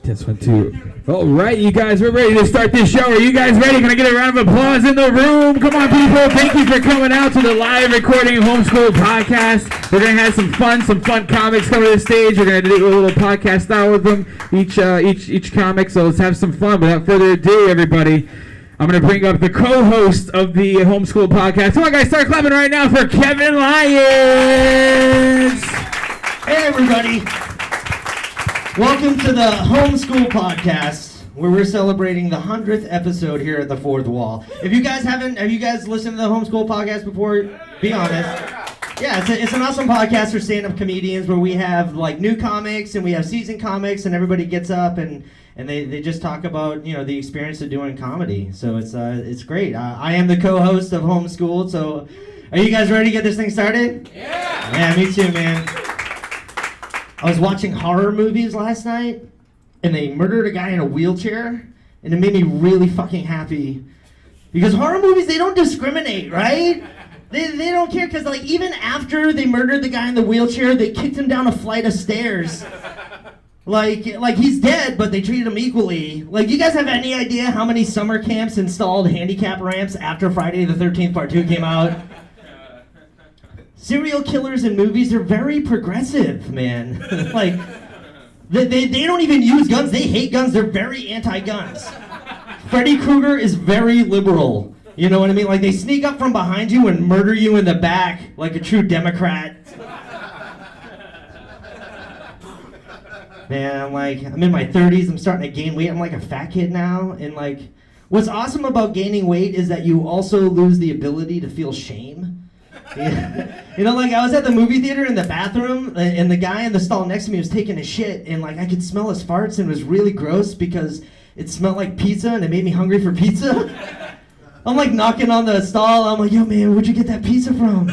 Test 1, 2. All right, you guys, we're ready to start this show. Are you guys ready? Can I get a round of applause in the room? Come on, people. Thank you for coming out to the live recording of HomeSchooled Podcast. We're going to have some fun comics coming to the stage. We're going to do a little podcast style with them, each comic. So let's have some fun. Without further ado, everybody, I'm going to bring up the co-host of the HomeSchooled Podcast. Come on, guys, start clapping right now for Kevin Lyons. Hey, everybody. Welcome to the HomeSchooled Podcast, where we're celebrating the 100th episode here at the Fourth Wall. If you guys have you guys listened to the HomeSchooled Podcast before? Be honest. Yeah, it's an awesome podcast for stand-up comedians where we have like new comics and we have seasoned comics and everybody gets up and they just talk about, you know, the experience of doing comedy. So it's great. I am the co-host of HomeSchooled, so are you guys ready to get this thing started? Yeah! Yeah, me too, man. I was watching horror movies last night, and they murdered a guy in a wheelchair, and it made me really fucking happy. Because horror movies, they don't discriminate, right? They don't care, because like even after they murdered the guy in the wheelchair, they kicked him down a flight of stairs. Like he's dead, but they treated him equally. Like, you guys have any idea how many summer camps installed handicap ramps after Friday the 13th Part 2 came out? Serial killers in movies are very progressive, man. Like, they don't even use guns. They hate guns. They're very anti-guns. Freddy Krueger is very liberal. You know what I mean? Like, they sneak up from behind you and murder you in the back like a true Democrat. Man, I'm in my 30s. I'm starting to gain weight. I'm like a fat kid now. And, like, what's awesome about gaining weight is that you also lose the ability to feel shame. Yeah. You know, like, I was at the movie theater in the bathroom, and the guy in the stall next to me was taking a shit, and, like, I could smell his farts, and it was really gross because it smelled like pizza, and it made me hungry for pizza. I'm, like, knocking on the stall. I'm like, yo, man, where'd you get that pizza from?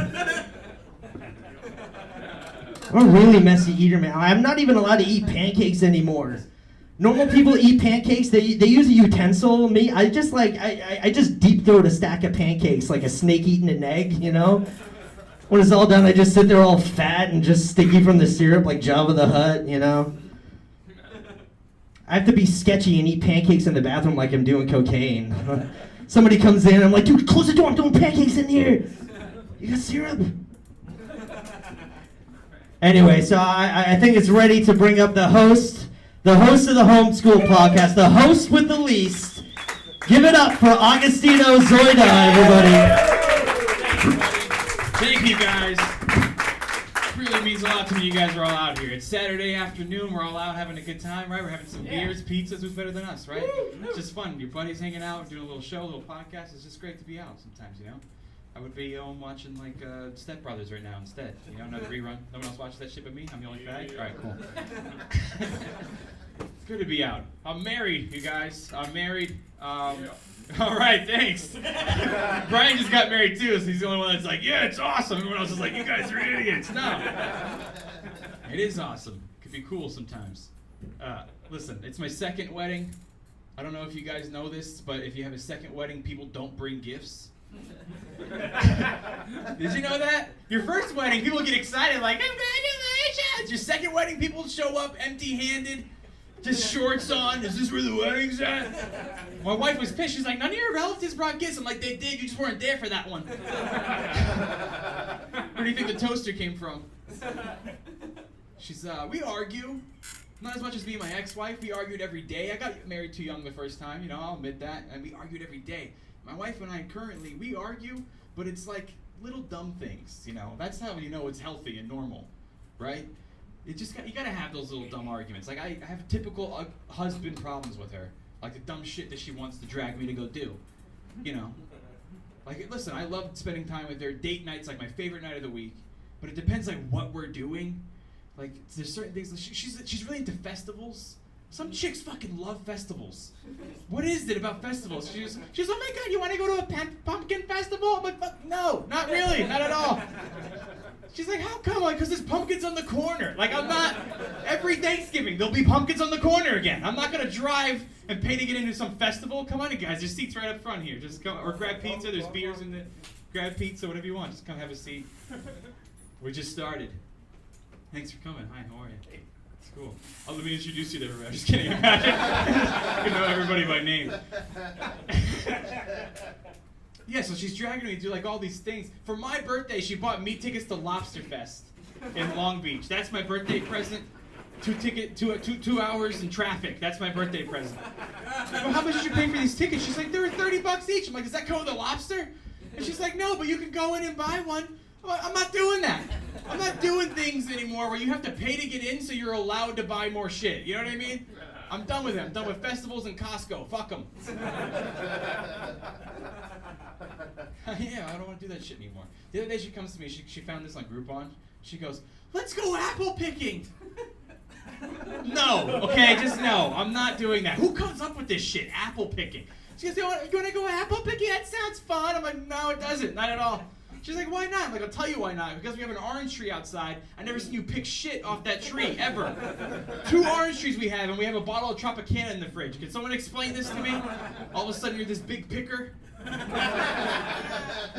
I'm a really messy eater, man. I'm not even allowed to eat pancakes anymore. Normal people eat pancakes, they use a utensil. Me, I just deep throat a stack of pancakes like a snake eating an egg, you know? When it's all done, I just sit there all fat and just sticky from the syrup like Jabba the Hutt, you know? I have to be sketchy and eat pancakes in the bathroom like I'm doing cocaine. Somebody comes in, I'm like, dude, close the door, I'm doing pancakes in here. You got syrup? Anyway, so I think it's ready to bring up the host of the HomeSchooled Podcast, the host with the least. Give it up for Augustino Zoida, everybody. Thank you, guys. It really means a lot to me you guys are all out here. It's Saturday afternoon. We're all out having a good time, right? We're having some beers, pizzas. Who's better than us, right? It's just fun. Your buddies hanging out, doing a little show, a little podcast. It's just great to be out sometimes, you know? I would be home watching, like, Step Brothers right now instead. You know, another rerun. No one else watches that shit but me? I'm the only fag? All right, cool. It's good to be out. I'm married, you guys. I'm married. All right, thanks. Brian just got married too, so he's the only one that's like, yeah, it's awesome. Everyone else is like, you guys are idiots. No. It is awesome. It could be cool sometimes. Listen, it's my second wedding. I don't know if you guys know this, but if you have a second wedding, people don't bring gifts. Did you know that? Your first wedding, people get excited like, congratulations! Your second wedding, people show up empty-handed, just shorts on. Is this where the wedding's at? My wife was pissed. She's like, none of your relatives brought gifts. I'm like, they did. You just weren't there for that one. Where do you think the toaster came from? She's, we argue. Not as much as me and my ex-wife. We argued every day. I got married too young the first time, you know, I'll admit that. And we argued every day. My wife and I currently, we argue, but it's like little dumb things, you know. That's how you know it's healthy and normal, right? You gotta have those little dumb arguments. Like, I have typical husband problems with her. Like the dumb shit that she wants to drag me to go do, you know. Like, listen, I love spending time with her. Date night's like my favorite night of the week, but it depends like what we're doing. Like, there's certain things, she's really into festivals. Some chicks fucking love festivals. What is it about festivals? She goes, oh my god, you want to go to a pumpkin festival? I'm like, fuck, no, not really, not at all. She's like, how come? Like, because there's pumpkins on the corner. Like, I'm not, every Thanksgiving, there'll be pumpkins on the corner again. I'm not going to drive and pay to get into some festival. Come on, you guys, there's seats right up front here. Just come, or grab pizza, there's beers in the, grab pizza, whatever you want. Just come have a seat. We just started. Thanks for coming. Hi, how are you? It's cool. Oh, let me introduce you to everybody. I'm just kidding. You know everybody by name. Yeah, so she's dragging me to do like all these things. For my birthday, she bought me tickets to Lobster Fest in Long Beach. That's my birthday present. 2 hours in traffic. That's my birthday present. Well, how much did you pay for these tickets? She's like, they were $30 each. I'm like, does that come with a lobster? And she's like, no, but you can go in and buy one. I'm like, I'm not doing that. I'm not doing things anymore where you have to pay to get in so you're allowed to buy more shit. You know what I mean? I'm done with it. I'm done with festivals and Costco. Fuck them. Yeah, I don't want to do that shit anymore. The other day she comes to me. She found this on Groupon. She goes, let's go apple picking. No, okay, just no. I'm not doing that. Who comes up with this shit? Apple picking. She goes, you want to go apple picking? That sounds fun. I'm like, no, it doesn't. Not at all. She's like, why not? I'm like, I'll tell you why not. Because we have an orange tree outside. I never seen you pick shit off that tree, ever. 2 orange trees we have, and we have a bottle of Tropicana in the fridge. Can someone explain this to me? All of a sudden, you're this big picker?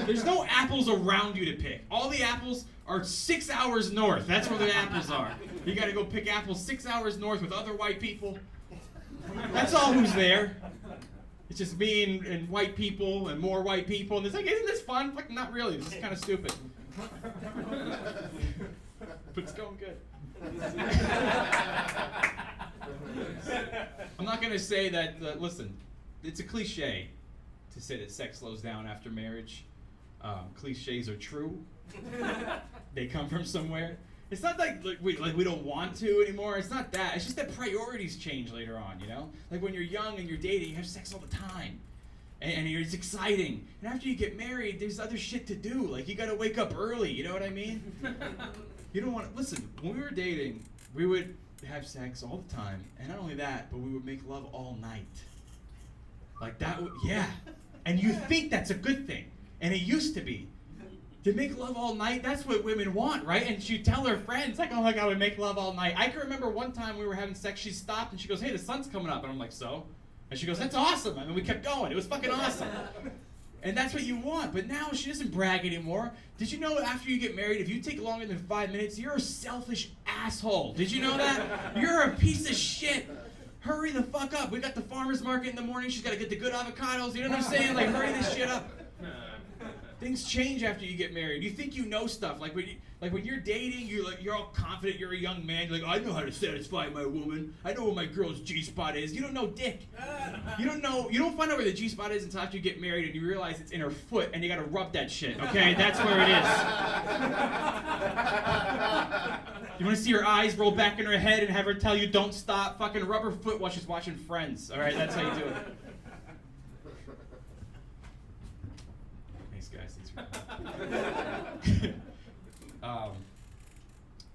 There's no apples around you to pick. All the apples are 6 hours north. That's where the apples are. You gotta go pick apples 6 hours north with other white people. That's all who's there. It's just me and white people and more white people. And it's like, isn't this fun? Like, not really. This is kind of stupid. But it's going good. I'm not gonna say that, listen, it's a cliche to say that sex slows down after marriage. Cliches are true. They come from somewhere. It's not like we don't want to anymore. It's not that. It's just that priorities change later on, you know? Like when you're young and you're dating, you have sex all the time. And it's exciting. And after you get married, there's other shit to do. Like you gotta wake up early, you know what I mean? You don't want to, listen, when we were dating, we would have sex all the time. And not only that, but we would make love all night. Like that, yeah. And you think that's a good thing. And it used to be. To make love all night, that's what women want, right? And she'd tell her friends, like, oh my God, we make love all night. I can remember one time we were having sex, she stopped and she goes, hey, the sun's coming up. And I'm like, so? And she goes, that's awesome. I mean, we kept going. It was fucking awesome. And that's what you want. But now she doesn't brag anymore. Did you know after you get married, if you take longer than 5 minutes, you're a selfish asshole. Did you know that? You're a piece of shit. Hurry the fuck up. We got the farmer's market in the morning. She's got to get the good avocados. You know what I'm saying? Like, hurry this shit up. Things change after you get married. You think you know stuff. Like when you're dating, you're all confident. You're a young man. You're like, I know how to satisfy my woman. I know where my girl's G-spot is. You don't know dick. You don't know. You don't find out where the G-spot is until after you get married and you realize it's in her foot and you gotta rub that shit. Okay, that's where it is. You want to see her eyes roll back in her head and have her tell you don't stop. Fucking rub her foot while she's watching Friends. All right, that's how you do it.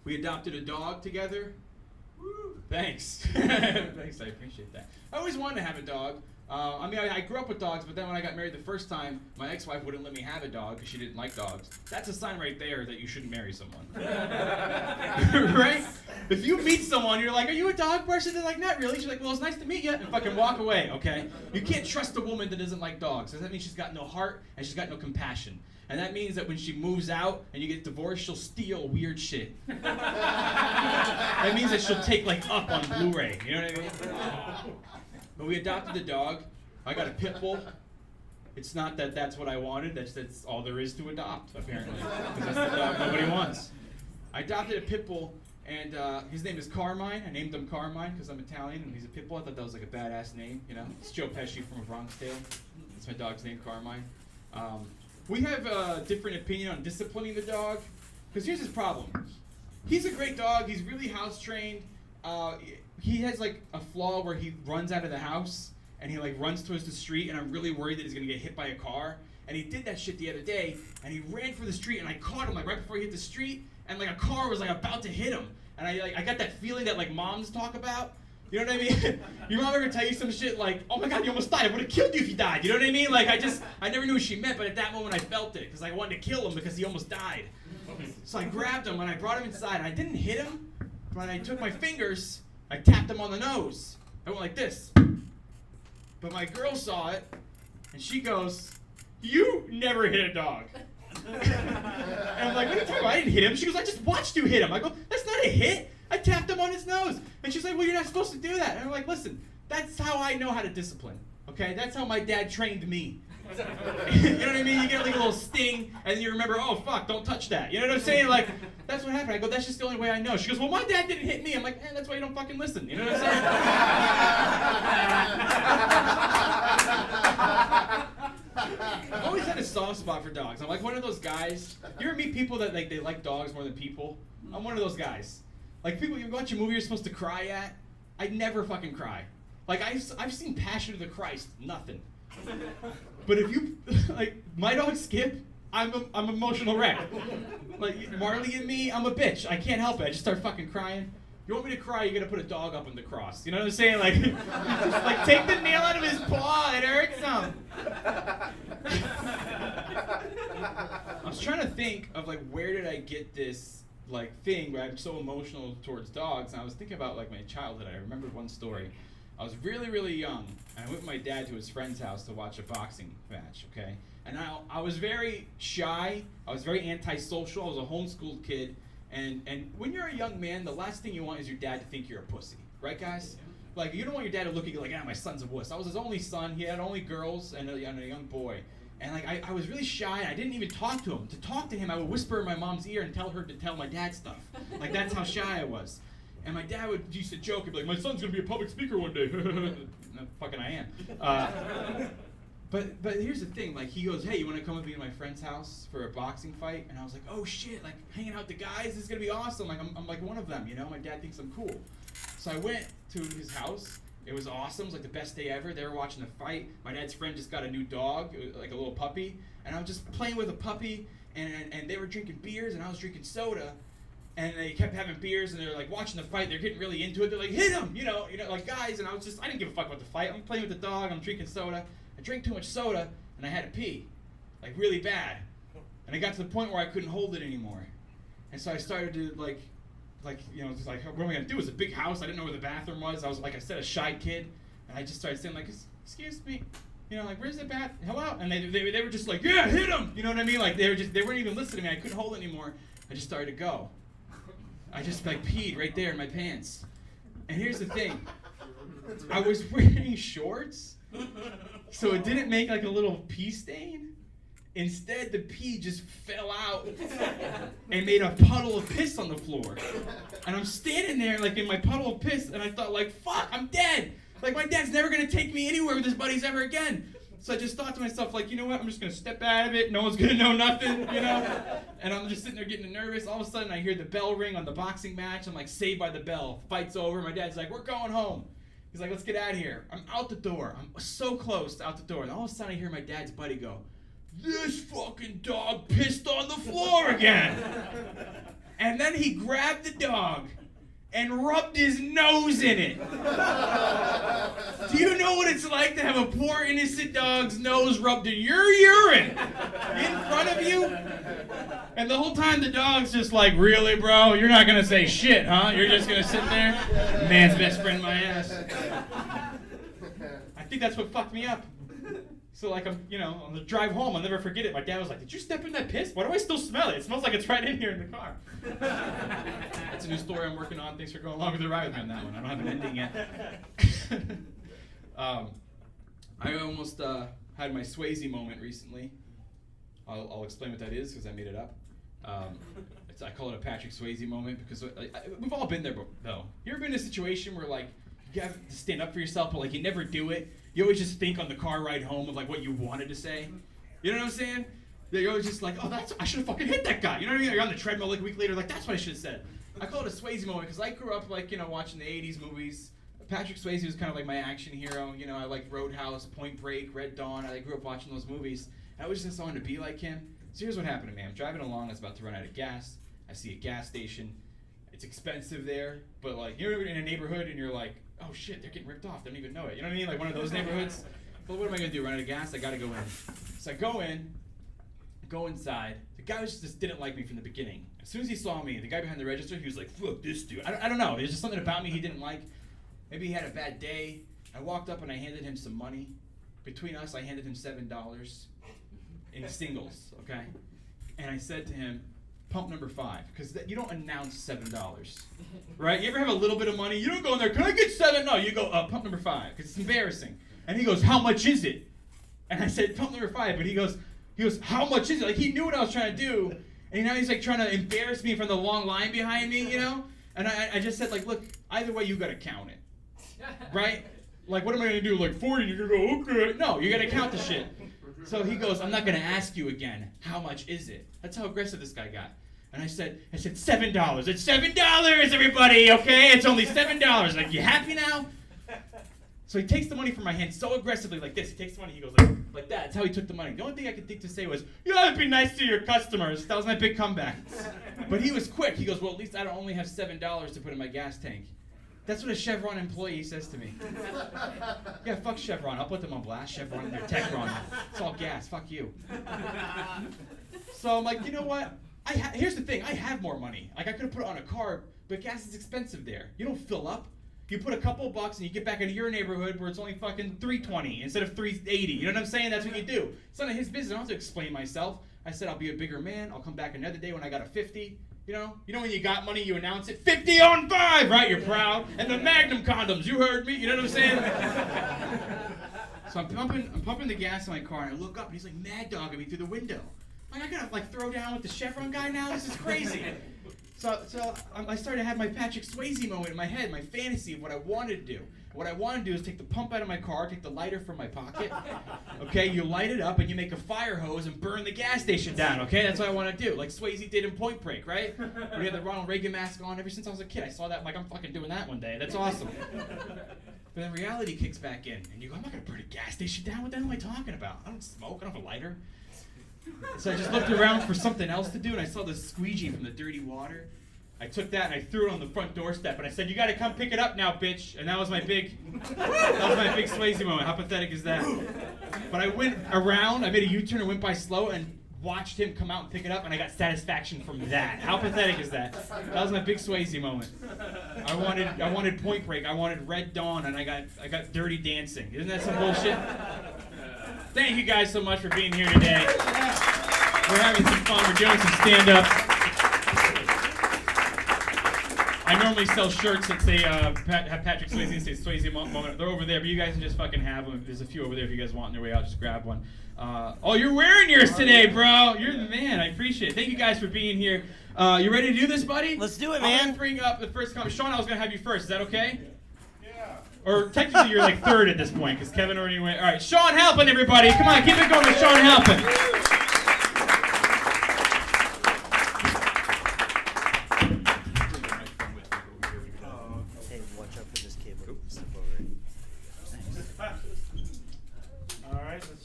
We adopted a dog together. Woo. Thanks. Thanks, I appreciate that. I always wanted to have a dog. I mean, I grew up with dogs, but then when I got married the first time, my ex-wife wouldn't let me have a dog because she didn't like dogs. That's a sign right there that you shouldn't marry someone. Right? If you meet someone, you're like, are you a dog person? They're like, not really. She's like, well, it's nice to meet you, and fucking walk away, okay? You can't trust a woman that doesn't like dogs. That means she's got no heart and she's got no compassion. And that means that when she moves out and you get divorced, she'll steal weird shit. That means that she'll take like Up on Blu-ray. You know what I mean? But we adopted a dog. I got a pit bull. It's not that that's what I wanted. That's all there is to adopt, apparently. Because that's the dog nobody wants. I adopted a pit bull, and his name is Carmine. I named him Carmine because I'm Italian, and he's a pit bull. I thought that was like a badass name, you know? It's Joe Pesci from A Bronx Tale. That's my dog's name, Carmine. We have a different opinion on disciplining the dog, because here's his problem. He's a great dog. He's really house trained. He has like a flaw where he runs out of the house and he like runs towards the street, and I'm really worried that he's gonna get hit by a car. And he did that shit the other day, and he ran for the street, and I caught him like right before he hit the street, and like a car was like about to hit him, and I got that feeling that like moms talk about. You know what I mean? Your mom ever tell you some shit like, oh my God, you almost died. I would have killed you if you died. You know what I mean? Like I never knew what she meant, but at that moment I felt it because I wanted to kill him because he almost died. So I grabbed him and I brought him inside. And I didn't hit him, but I took my fingers, I tapped him on the nose. I went like this. But my girl saw it and she goes, you never hit a dog. And I'm like, what are you talking about? I didn't hit him. She goes, I just watched you hit him. I go, that's not a hit. I tapped him on his nose. And she's like, well, you're not supposed to do that. And I'm like, listen, that's how I know how to discipline. Okay? That's how my dad trained me. You know what I mean? You get like a little sting, and you remember, oh, fuck, don't touch that. You know what I'm saying? Like, that's what happened. I go, that's just the only way I know. She goes, well, my dad didn't hit me. I'm like, that's why you don't fucking listen. You know what I'm saying? I've always had a soft spot for dogs. I'm like one of those guys. You ever meet people that like they like dogs more than people? I'm one of those guys. Like people, you watch a movie you're supposed to cry at. I never fucking cry. Like I've seen Passion of the Christ, nothing. But if you like my dog Skip, I'm emotional wreck. Like Marley and me, I'm a bitch. I can't help it. I just start fucking crying. You want me to cry? You gotta put a dog up on the cross. You know what I'm saying? Like, just like take the nail out of his paw. It hurts him. I was trying to think of like where did I get this like thing where I'm so emotional towards dogs, and I was thinking about like my childhood. I remembered one story. I was really, really young, and I went with my dad to his friend's house to watch a boxing match, okay? And I was very shy, I was very antisocial, I was a homeschooled kid, and when you're a young man, the last thing you want is your dad to think you're a pussy, right guys? Like, you don't want your dad to look at you like, my son's a wuss. I was his only son, he had only girls and a young boy. And like, I was really shy, and I didn't even talk to him. To talk to him, I would whisper in my mom's ear and tell her to tell my dad stuff. Like, that's how shy I was. And my dad used to joke, he'd be like, my son's gonna be a public speaker one day. No, fucking I am. But here's the thing, like he goes, hey, you wanna come with me to my friend's house for a boxing fight? And I was like, oh shit, like hanging out with the guys, this is gonna be awesome. Like I'm like one of them, you know, my dad thinks I'm cool. So I went to his house, it was awesome, it was like the best day ever. They were watching the fight. My dad's friend just got a new dog, like a little puppy. And I was just playing with a puppy, and they were drinking beers and I was drinking soda. And they kept having beers, and they're like watching the fight. They're getting really into it. They're like, hit him, you know, like guys. And I didn't give a fuck about the fight. I'm playing with the dog. I'm drinking soda. I drank too much soda, and I had to pee, like really bad. And I got to the point where I couldn't hold it anymore. And so I started to just like, what am I gonna do? It was a big house. I didn't know where the bathroom was. I was, like I said, a shy kid, and I just started saying like, excuse me, you know, like where's the bath? Hello? And they were just like, yeah, hit him. You know what I mean? Like they weren't even listening to me. I couldn't hold it anymore. I just started to go. I just like peed right there in my pants. And here's the thing. I was wearing shorts, so it didn't make like a little pee stain. Instead, the pee just fell out and made a puddle of piss on the floor. And I'm standing there like in my puddle of piss, and I thought like, fuck, I'm dead. Like my dad's never gonna take me anywhere with his buddies ever again. So I just thought to myself, like, you know what, I'm just gonna step out of it, no one's gonna know nothing, you know? And I'm just sitting there getting nervous. All of a sudden I hear the bell ring on the boxing match. I'm like, saved by the bell. Fight's over. My dad's like, we're going home. He's like, let's get out of here. I'm out the door. I'm so close to out the door. And all of a sudden I hear my dad's buddy go, this fucking dog pissed on the floor again. And then he grabbed the dog and rubbed his nose in it. Do you know what it's like to have a poor innocent dog's nose rubbed in your urine in front of you? And the whole time the dog's just like, really, bro? You're not gonna say shit, huh? You're just gonna sit there? Man's best friend, my ass. I think that's what fucked me up. So like I'm, on the drive home, I'll never forget it. My dad was like, did you step in that piss? Why do I still smell it? It smells like it's right in here in the car. That's a new story I'm working on. Thanks for going along with the ride with me on that one. I don't have an ending yet. I almost had my Swayze moment recently. I'll explain what that is because I made it up. I call it a Patrick Swayze moment because we've all been there though. You ever been in a situation where like you have to stand up for yourself, but like you never do it? You always just think on the car ride home of like what you wanted to say. You know what I'm saying? You're always just like, oh, I should have fucking hit that guy. You know what I mean? You're on the treadmill like a week later, like that's what I should have said. I call it a Swayze moment because I grew up like watching the '80s movies. Patrick Swayze was kind of like my action hero. I liked Roadhouse, Point Break, Red Dawn. I grew up watching those movies. And I was just wanted to be like him. So here's what happened to me. I'm driving along. I was about to run out of gas. I see a gas station. It's expensive there, but like you're in a neighborhood and you're like, oh shit, they're getting ripped off. They don't even know it. You know what I mean? Like one of those neighborhoods. But what am I gonna do? Run out of gas? I gotta go in. So I go inside. The guy just didn't like me from the beginning. As soon as he saw me, the guy behind the register, he was like, fuck this dude. I don't know. There's just something about me he didn't like. Maybe he had a bad day. I walked up and I handed him some money. Between us, I handed him $7 in singles, okay? And I said to him, pump number 5, because you don't announce $7, right? You ever have a little bit of money? You don't go in there, can I get 7? No, you go, pump number 5, because it's embarrassing. And he goes, how much is it? And I said, pump number 5, but he goes, how much is it? Like, he knew what I was trying to do, and now he's like trying to embarrass me from the long line behind me, you know? And I just said, like, look, either way, you gotta count it, right? Like, what am I gonna do? Like 40? You're gonna go, okay. No, you gotta count the shit. So he goes, I'm not gonna ask you again. How much is it? That's how aggressive this guy got. And I said, $7. It's $7, everybody, okay? It's only $7. Like, you happy now? So he takes the money from my hand so aggressively like this. He takes the money, he goes like that. That's how he took the money. The only thing I could think to say was, you gotta be nice to your customers. That was my big comeback. But he was quick. He goes, well, at least I don't only have $7 to put in my gas tank. That's what a Chevron employee says to me. Yeah, fuck Chevron. I'll put them on blast. Chevron and their Techron. It's all gas. Fuck you. So I'm like, you know what? Here's the thing. I have more money. Like, I could have put it on a car, but gas is expensive there. You don't fill up. You put a couple bucks and you get back into your neighborhood where it's only fucking $3.20 instead of $3.80. You know what I'm saying? That's what you do. It's none of his business. I don't have to explain myself. I said I'll be a bigger man. I'll come back another day when I got a 50. You know when you got money, you announce it. 50 on 5, right? You're proud. And the Magnum condoms, you heard me. You know what I'm saying? So I'm pumping the gas in my car, and I look up, and he's like mad dogging me through the window. Like, I gotta like throw down with the Chevron guy now. This is crazy. So I started to have my Patrick Swayze moment in my head, my fantasy of what I wanted to do. What I want to do is take the pump out of my car, take the lighter from my pocket. Okay, you light it up and you make a fire hose and burn the gas station down. Okay, that's what I want to do, like Swayze did in Point Break, right? Where he had the Ronald Reagan mask on. Ever since I was a kid, I saw that. I'm like, I'm fucking doing that one day. That's awesome. But then reality kicks back in, and you go, I'm not gonna burn a gas station down. What the hell am I talking about? I don't smoke. I don't have a lighter. So I just looked around for something else to do, and I saw the squeegee from the dirty water. I took that and I threw it on the front doorstep, and I said, "You got to come pick it up now, bitch." And that was my big Swayze moment. How pathetic is that? But I went around, I made a U-turn and went by slow and watched him come out and pick it up, and I got satisfaction from that. How pathetic is that? That was my big Swayze moment. I wanted Point Break, I wanted Red Dawn, and I got Dirty Dancing. Isn't that some bullshit? Thank you guys so much for being here today. We're having some fun. We're doing some stand-up. I normally sell shirts that say have Patrick Swayze and say Swayze moment. They're over there, but you guys can just fucking have them. There's a few over there if you guys want on their way out. Just grab one. Oh, you're wearing yours today, bro. You're the man. I appreciate it. Thank you guys for being here. You ready to do this, buddy? Let's do it, man. I'm gonna bring up the first comment. Sean, I was gonna have you first. Is that okay? Yeah. Or technically, you're like third at this point because Kevin already went. All right, Sean Halpin, everybody. Come on, keep it going with Sean Halpin.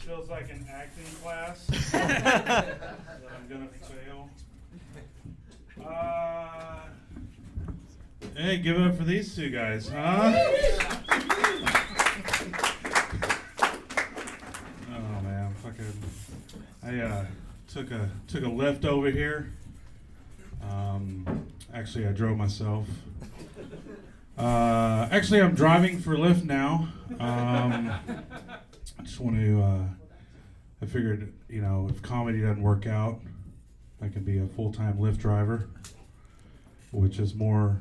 Feels like an acting class that I'm gonna fail. Hey, give it up for these two guys, huh? Oh man, I took a lift over here. Actually, I drove myself. Actually, I'm driving for Lyft now. I just want to, I figured, if comedy doesn't work out, I can be a full-time Lyft driver, which is more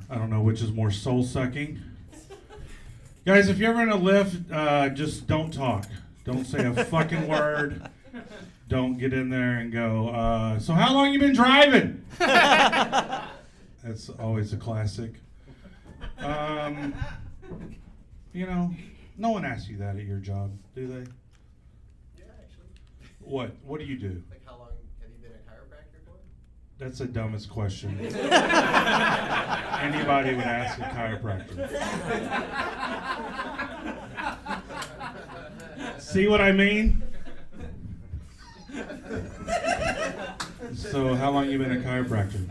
soul-sucking. Guys, if you're ever in a Lyft, just don't talk. Don't say a fucking word. Don't get in there and go, so how long you been driving? That's always a classic. No one asks you that at your job, do they? Yeah, actually. What do you do? Like, how long have you been a chiropractor for? That's the dumbest question anybody would ask a chiropractor. See what I mean? So, how long you been a chiropractor?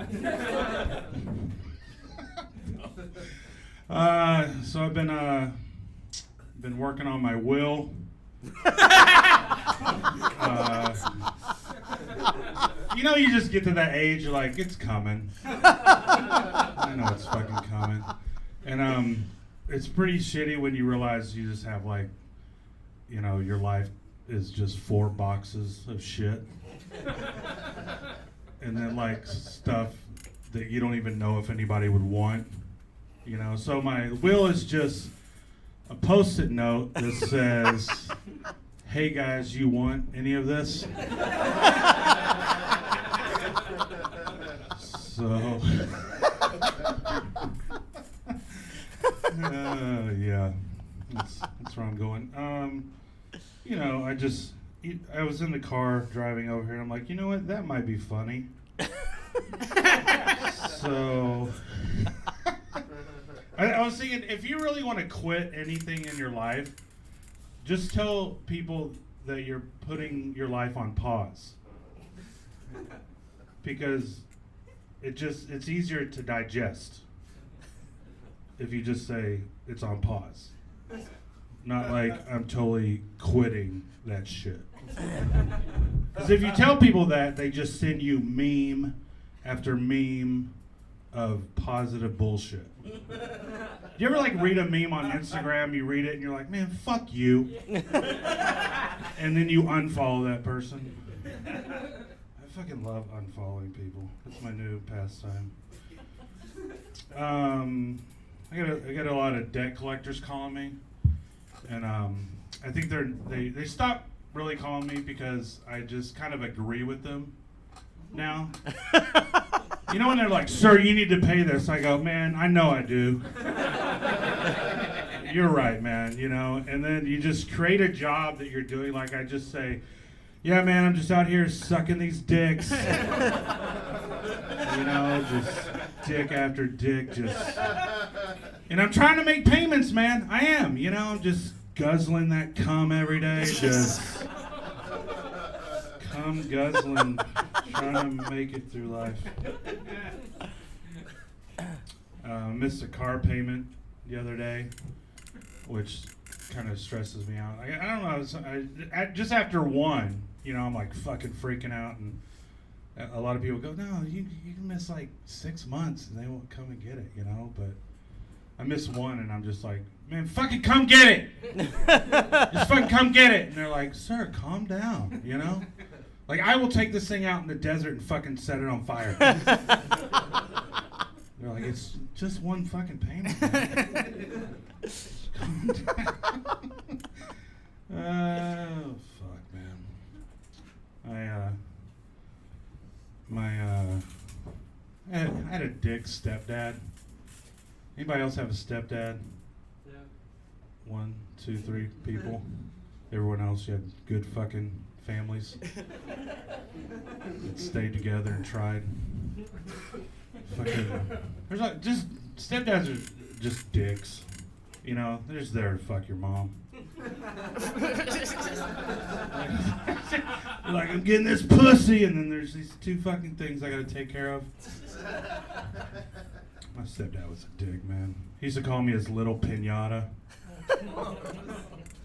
So I've been working on my will. You just get to that age, you're like, it's coming. I know it's fucking coming. And it's pretty shitty when you realize you just have your life is just 4 boxes of shit. and then like stuff that you don't even know if anybody would want. You know, so my will is just a Post-it note that says, "Hey guys, you want any of this?" So, yeah, that's where I'm going. You know, I was in the car driving over here, and I'm like, you know what, that might be funny. So, I was thinking, if you really want to quit anything in your life, just tell people that you're putting your life on pause. Because it's easier to digest if you just say it's on pause. Not like I'm totally quitting that shit. Because if you tell people that, they just send you meme after meme of positive bullshit. Do you ever like read a meme on Instagram, you read it and you're like, man, fuck you. And then you unfollow that person. I fucking love unfollowing people. That's my new pastime. I got a lot of debt collectors calling me, and I think they stopped really calling me because I just kind of agree with them now. You know when they're like, "Sir, you need to pay this," I go, "Man, I know I do." You're right, man. You know, and then you just create a job that you're doing. Like I just say, "Yeah, man, I'm just out here sucking these dicks." You know, just dick after dick, just. And I'm trying to make payments, man. I am, you know, I'm just guzzling that cum every day, just cum guzzling, trying to make it through life. Missed a car payment the other day, which kind of stresses me out. I don't know, just after one, you know, I'm like fucking freaking out, and a lot of people go, no, you can miss like 6 months and they won't come and get it, you know, but I missed one and I'm just like, man, fucking come get it. Just fucking come get it. And they're like, sir, calm down, you know? Like, I will take this thing out in the desert and fucking set it on fire. They're like, it's just one fucking payment, man. Just calm down. Oh, fuck, man. I had a dick stepdad. Anybody else have a stepdad? Yeah. 1, 2, 3 people. Everyone else, you had good fucking families that stayed together and tried. Fucking, there's like just stepdads are just dicks. You know, they're just there to fuck your mom. Like, I'm getting this pussy, and then there's these 2 fucking things I gotta take care of. My stepdad was a dick, man. He used to call me his little pinata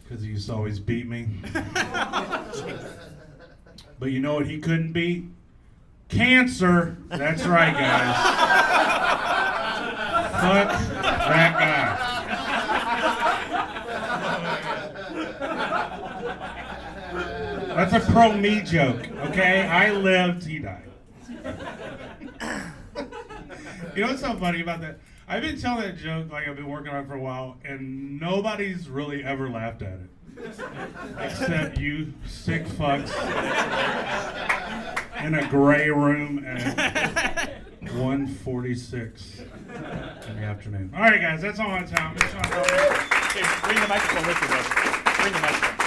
because he used to always beat me. But you know what he couldn't beat? Cancer. That's right, guys. Fuck that guy. That's a pro me joke, okay? I lived, he died. You know what's so funny about that? I've been telling that joke like I've been working on it for a while, and nobody's really ever laughed at it. Except you sick fucks in a gray room at 1:46 in the afternoon. All right, guys, that's all I tell. Hey, bring the microphone with you, bud. Bring the microphone.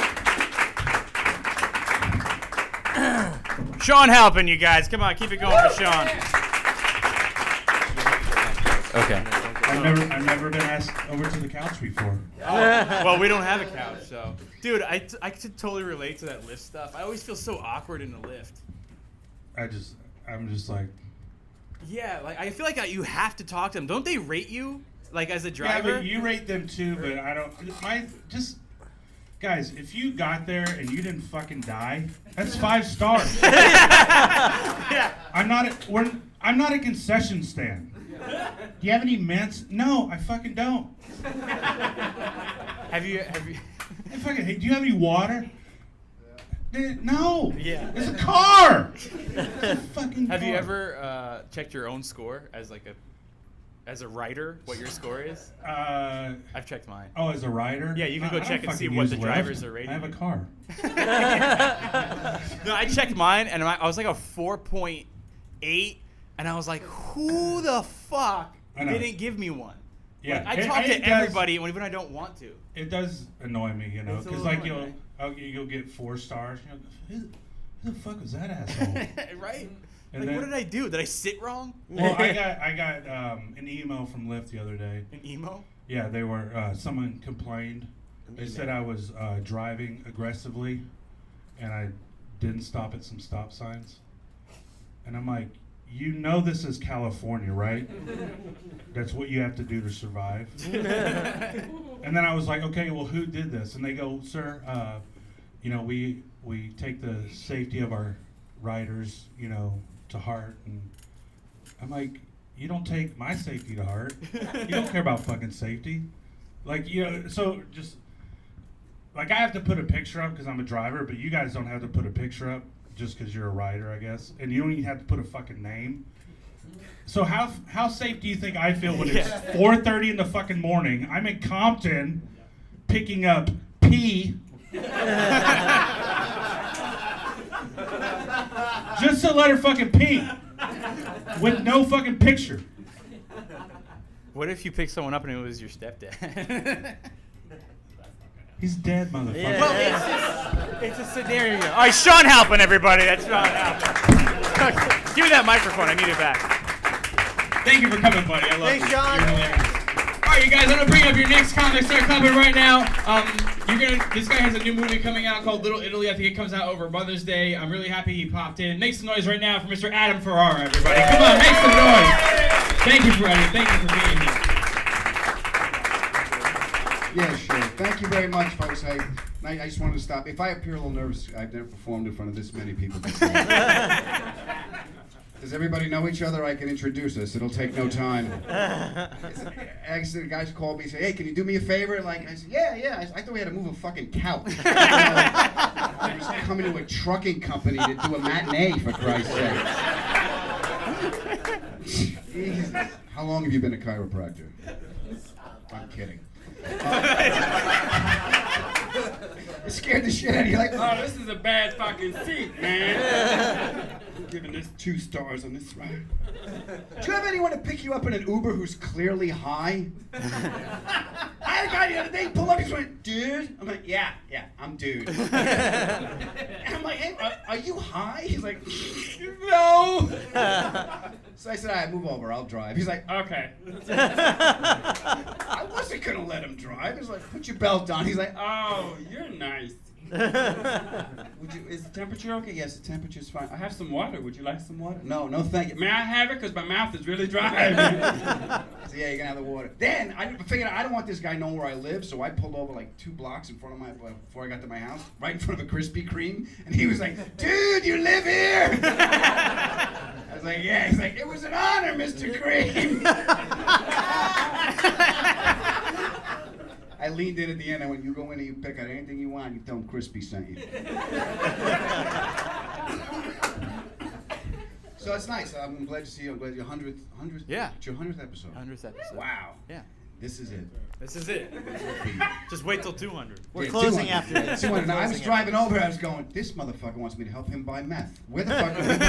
Sean helping you guys. Come on, keep it going for Sean. Okay. I've never been asked over to the couch before. Oh, well, we don't have a couch, so. Dude, I could totally relate to that lift stuff. I always feel so awkward in the lift. I'm just like. Yeah, like I feel like you have to talk to them. Don't they rate you, like as a driver? Yeah, but you rate them too, but I don't. Guys, if you got there and you didn't fucking die, that's 5 stars. Yeah. I'm not a concession stand. Do you have any mints? No, I fucking don't. Have you? Hey, do you have any water? No. Yeah. It's a car. It's a fucking Have you car. ever checked your own score as as a writer, what your score is? I've checked mine. Oh, as a rider? Yeah, you can go I don't check and see fucking what use the Lyft. drivers are rating. I have a car. No, I checked mine, and I was like a 4.8, and I was like, who the fuck I know. didn't give me one? Yeah, Like, I talk to everybody even when I don't want to. It does annoy me, you know, It's a because little like annoying, you'll get 4 stars. You know, who the fuck was that asshole? Right? And Like, then- what did I do? Did I sit wrong? Well, I got an email from Lyft the other day. An emo? Yeah, they were. Someone complained. They said I was driving aggressively, and I didn't stop at some stop signs. And I'm like, you know, this is California, right? That's what you have to do to survive. And then I was like, okay, well, who did this? And they go, sir, you know, we take the safety of our riders, you know, to heart. And I'm like, you don't take my safety to heart. You don't care about fucking safety. Like, you know, so just, like, I have to put a picture up because I'm a driver, but you guys don't have to put a picture up just because you're a rider, I guess. And you don't even have to put a fucking name. So how safe do you think I feel when it's 4:30 in the fucking morning? I'm in Compton picking up P. Just to let her fucking pee. With no fucking picture. What if you picked someone up and it was your stepdad? He's dead, motherfucker. Yeah. Well, it's a scenario. All right, Sean Halpin, everybody. That's Sean Halpin. Give me that microphone. I need it back. Thank you for coming, buddy. I love Thanks, you. John. You're hilarious. All right, you guys. I'm gonna bring up your next comic. Start clapping right now. This guy has a new movie coming out called Little Italy. I think it comes out over Mother's Day. I'm really happy he popped in. Make some noise right now for Mr. Adam Ferrara, everybody. Come on, make some noise. Thank you for being here. Yeah, sure. Thank you very much, folks. I just wanted to stop. If I appear a little nervous, I've never performed in front of this many people before. Does everybody know each other? I can introduce us. It'll take no time. Actually, the guys called me and say, "Hey, can you do me a favor?" Like, I said, "Yeah." I thought we had to move a fucking couch. I was coming to a trucking company to do a matinee, for Christ's sake. Jesus. How long have you been a chiropractor? I'm kidding. It scared the shit out of you. Like, oh, this is a bad fucking seat, man. I'm giving this 2 stars on this ride. Do you have anyone to pick you up in an Uber who's clearly high? I had a guy the other day pull up. He just went, "Dude." I'm like, "Yeah, I'm dude." And I'm like, "Hey, are you high?" He's like, "No." So I said, "All right, move over. I'll drive." He's like, "Okay." I wasn't gonna let him drive. He's like, "Put your belt on." He's like, "Oh, you're nice." Is the temperature okay? Yes, the temperature's fine. I have some water. Would you like some water? No, thank you. May I have it? Because my mouth is really dry. So yeah, you're gonna have the water. Then I figured I don't want this guy knowing where I live, so I pulled over like 2 blocks in front of before I got to my house, right in front of a Krispy Kreme, and he was like, "Dude, you live here?" I was like, "Yeah." He's like, "It was an honor, Mr. Kreme." I leaned in at the end. I went, "You go in and you pick out anything you want. You tell them Crispy sent you." So it's nice. I'm glad to see you. I'm glad your 100th. Yeah. It's your 100th episode. 100th episode. Wow. Yeah. This is it. This is it. Just wait till 200. We're Yeah, closing 200. after this. 200. Now, I was Closing driving over. I was going, this motherfucker wants me to help him buy meth. Where the fuck are we going?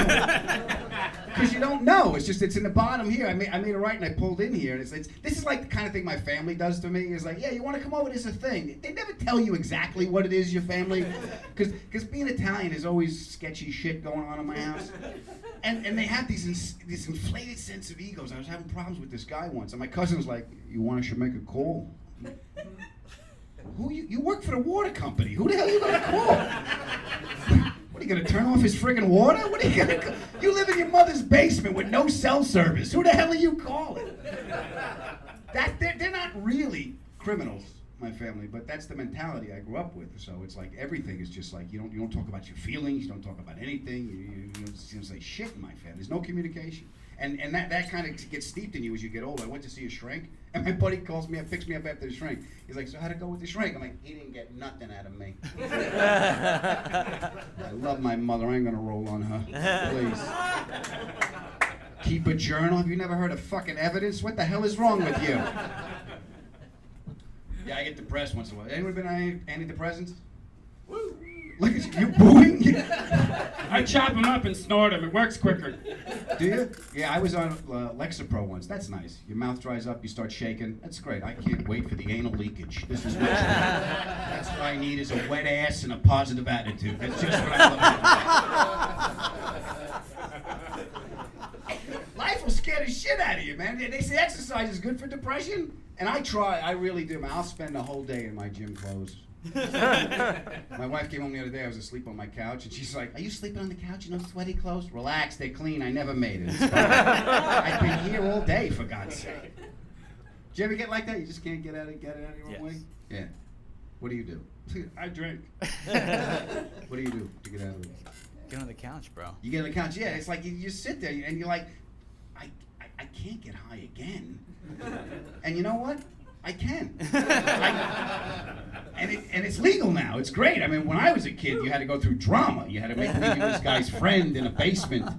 Because you don't know. It's in the bottom here. I made a right and I pulled in here. And this is like the kind of thing my family does to me. It's like, "Yeah, you want to come over? This is a thing." They never tell you exactly what it is, your family. Because being Italian, there's always sketchy shit going on in my house. And they have this inflated sense of egos. I was having problems with this guy once. And my cousin was like, "You want to make a call?" Who you work for the water company? Who the hell are you gonna call? What, are you gonna turn off his friggin' water? What are you gonna? You live in your mother's basement with no cell service. Who the hell are you calling? They're not really criminals, my family, but that's the mentality I grew up with. So it's like everything is just like you don't talk about your feelings. You don't talk about anything. You don't say shit in my family. There's no communication. And that kind of gets steeped in you as you get older. I went to see a shrink, And my buddy calls me up, picks me up after the shrink. He's like, so how'd it go with the shrink? I'm like, he didn't get nothing out of me. I love my mother. I ain't gonna roll on her. Please. Keep a journal. Have you never heard of fucking evidence? What the hell is wrong with you? Yeah, I get depressed once in a while. Anyone been on antidepressants? Woo! Look at you booing? I chop them up and snort them. It works quicker. Do you? Yeah, I was on Lexapro once. That's nice. Your mouth dries up, you start shaking. That's great. I can't wait for the anal leakage. This is what that's what I need is a wet ass and a positive attitude. That's just what I love. Life will scare the shit out of you, man. They say exercise is good for depression, and I try. I really do. Man, I'll spend the whole day in my gym clothes. My wife came home the other day. I was asleep on my couch, and she's like, "Are you sleeping on the couch in those sweaty clothes? Relax, they're clean. I never made it. It's fine. I've been here all day, for God's sake." Do you ever get like that? You just can't get out of your own way? Yeah. What do you do? I drink. What do you do to get out of it? Get on the couch, bro. You get on the couch. Yeah, it's like you just sit there and you're like, I can't get high again. And you know what? I can. And it's legal now. It's great. I mean, when I was a kid, you had to go through drama. You had to make believe you were this guy's friend in a basement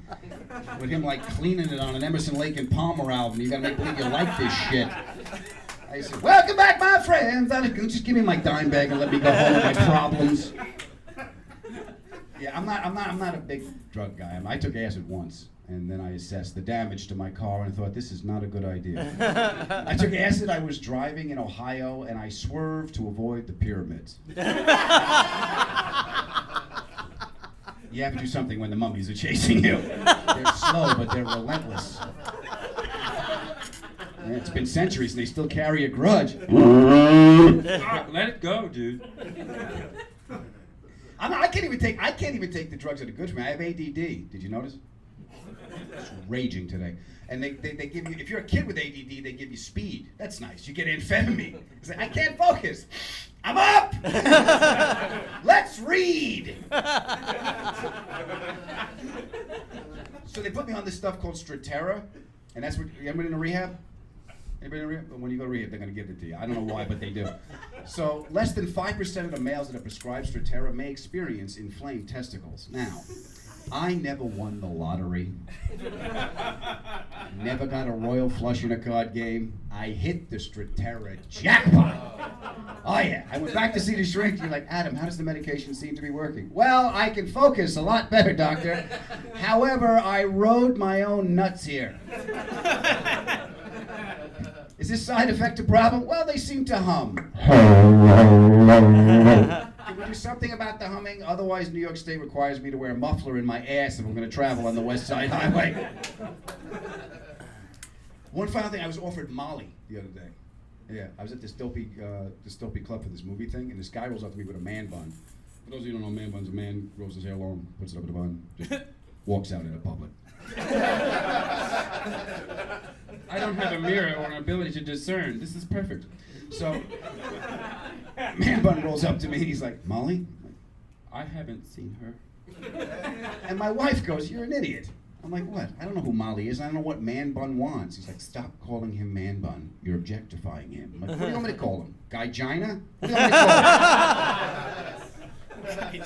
with him like cleaning it on an Emerson, Lake and Palmer album. You got to make believe you like this shit. I said, "Welcome back, my friends. Just give me my dime bag and let me go home with my problems." Yeah, I'm not a big drug guy. I took acid once. And then I assessed the damage to my car and thought, this is not a good idea. I took acid, I was driving in Ohio, and I swerved to avoid the pyramids. You have to do something when the mummies are chasing you. They're slow, but they're relentless. And it's been centuries, and they still carry a grudge. Let it go, dude. I can't even take the drugs that are good for me. I have ADD. Did you notice? It's raging today. And they give you, if you're a kid with ADD, they give you speed. That's nice. You get amphetamine. It's like, I can't focus. I'm up! Let's read! So they put me on this stuff called Strattera, and that's what, anybody in a rehab? Anybody in a rehab? When you go to rehab, they're going to give it to you. I don't know why, but they do. So less than 5% of the males that are prescribed Strattera may experience inflamed testicles. Now, I never won the lottery. Never got a royal flush in a card game. I hit the Strattera jackpot. Oh yeah, I went back to see the shrink. You're like, Adam, how does the medication seem to be working? Well, I can focus a lot better, doctor. However, I rode my own nuts here. Is this side effect a problem? Well, they seem to hum. Can we do something about the humming? Otherwise, New York State requires me to wear a muffler in my ass if I'm going to travel on the West Side Highway. One final thing, I was offered Molly the other day. Yeah, I was at this dopey club for this movie thing, and this guy rolls up to me with a man bun. For those of you who don't know man buns, a man grows his hair long, puts it up in a bun, just walks out into public. I don't have a mirror or an ability to discern. This is perfect. So, man bun rolls up to me, and he's like, Molly? I haven't seen her. And my wife goes, you're an idiot. I'm like, what? I don't know who Molly is. I don't know what man bun wants. He's like, stop calling him man bun. You're objectifying him. I'm like, what do you want me to call him? Guy Gina? What do you want me to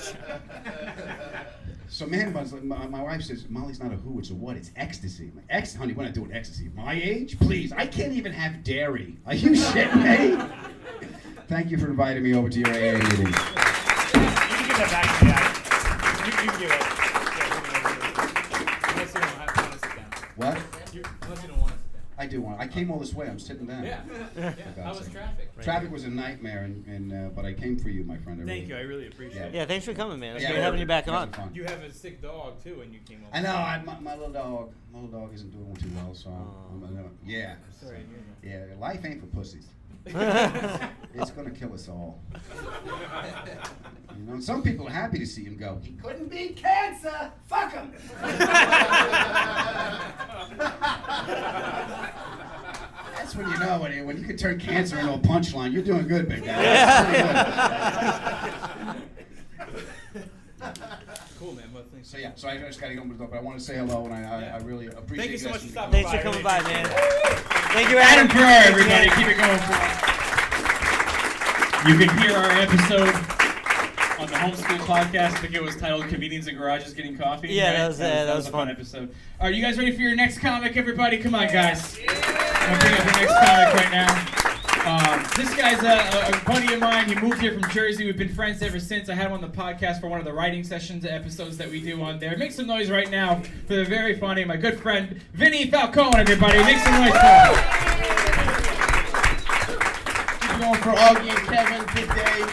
call him? So man bun's like, my wife says, Molly's not a who, it's a what? It's ecstasy. I'm like, honey, we're not doing ecstasy. My age? Please, I can't even have dairy. Are you shitting me? Thank you for inviting me over to your AA meeting. You can give that back to me, Adam. You can give it. Unless you don't want to sit down. What? Unless you don't want to sit down. I do want. I came all this way. I'm sitting down. Yeah. How was traffic? Traffic was a nightmare, but I came for you, my friend. Thank you, I really appreciate it. Yeah, thanks for coming, man. It's Yeah, great having you back it was on. fun. You have a sick dog too, when you came over. I know. My little dog isn't doing too well, so yeah. Sorry to hear that. Yeah, life ain't for pussies. It's gonna kill us all. You know, and some people are happy to see him go. He couldn't beat cancer. Fuck him. That's when you know when you can turn cancer into a punchline. You're doing good, big guy. Cool, man. Well, thanks. So yeah, so I just got to open the door, but I want to say hello, and I really appreciate Thank you so guys much for coming. stopping Thanks for by. coming by, man. Thank you, Adam Adam. Kerr, everybody. Keep it going for us. You can hear our episode on the HomeSchooled Podcast. I think it was titled "Comedians in Garages Getting Coffee." Yeah, right? that was a fun. episode. All right, you guys ready for your next comic, everybody? Come on, guys. I'm gonna bring up the next comic right now. This guy's a buddy of mine. He moved here from Jersey. We've been friends ever since. I had him on the podcast for one of the writing sessions episodes that we do on there. Make some noise right now for the very funny, my good friend, Vinny Falcone, everybody. Make some noise for him. Keep going for Augie and Kevin. Big day.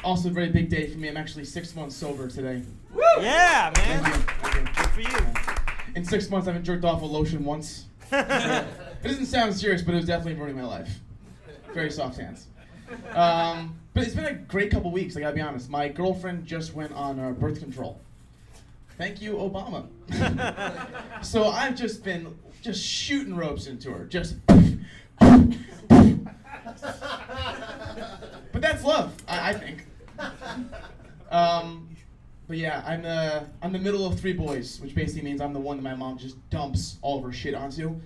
Also a very big day for me. I'm actually 6 months sober today. Yeah, man. Thank you. Good for you. In 6 months, I haven't jerked off a lotion once. It doesn't sound serious, but it was definitely ruining my life. Very soft hands. But it's been a great couple weeks, I gotta be honest. My girlfriend just went on birth control. Thank you, Obama. So I've just been shooting ropes into her. But that's love, I think. But yeah, I'm the middle of 3 boys, which basically means I'm the one that my mom just dumps all of her shit onto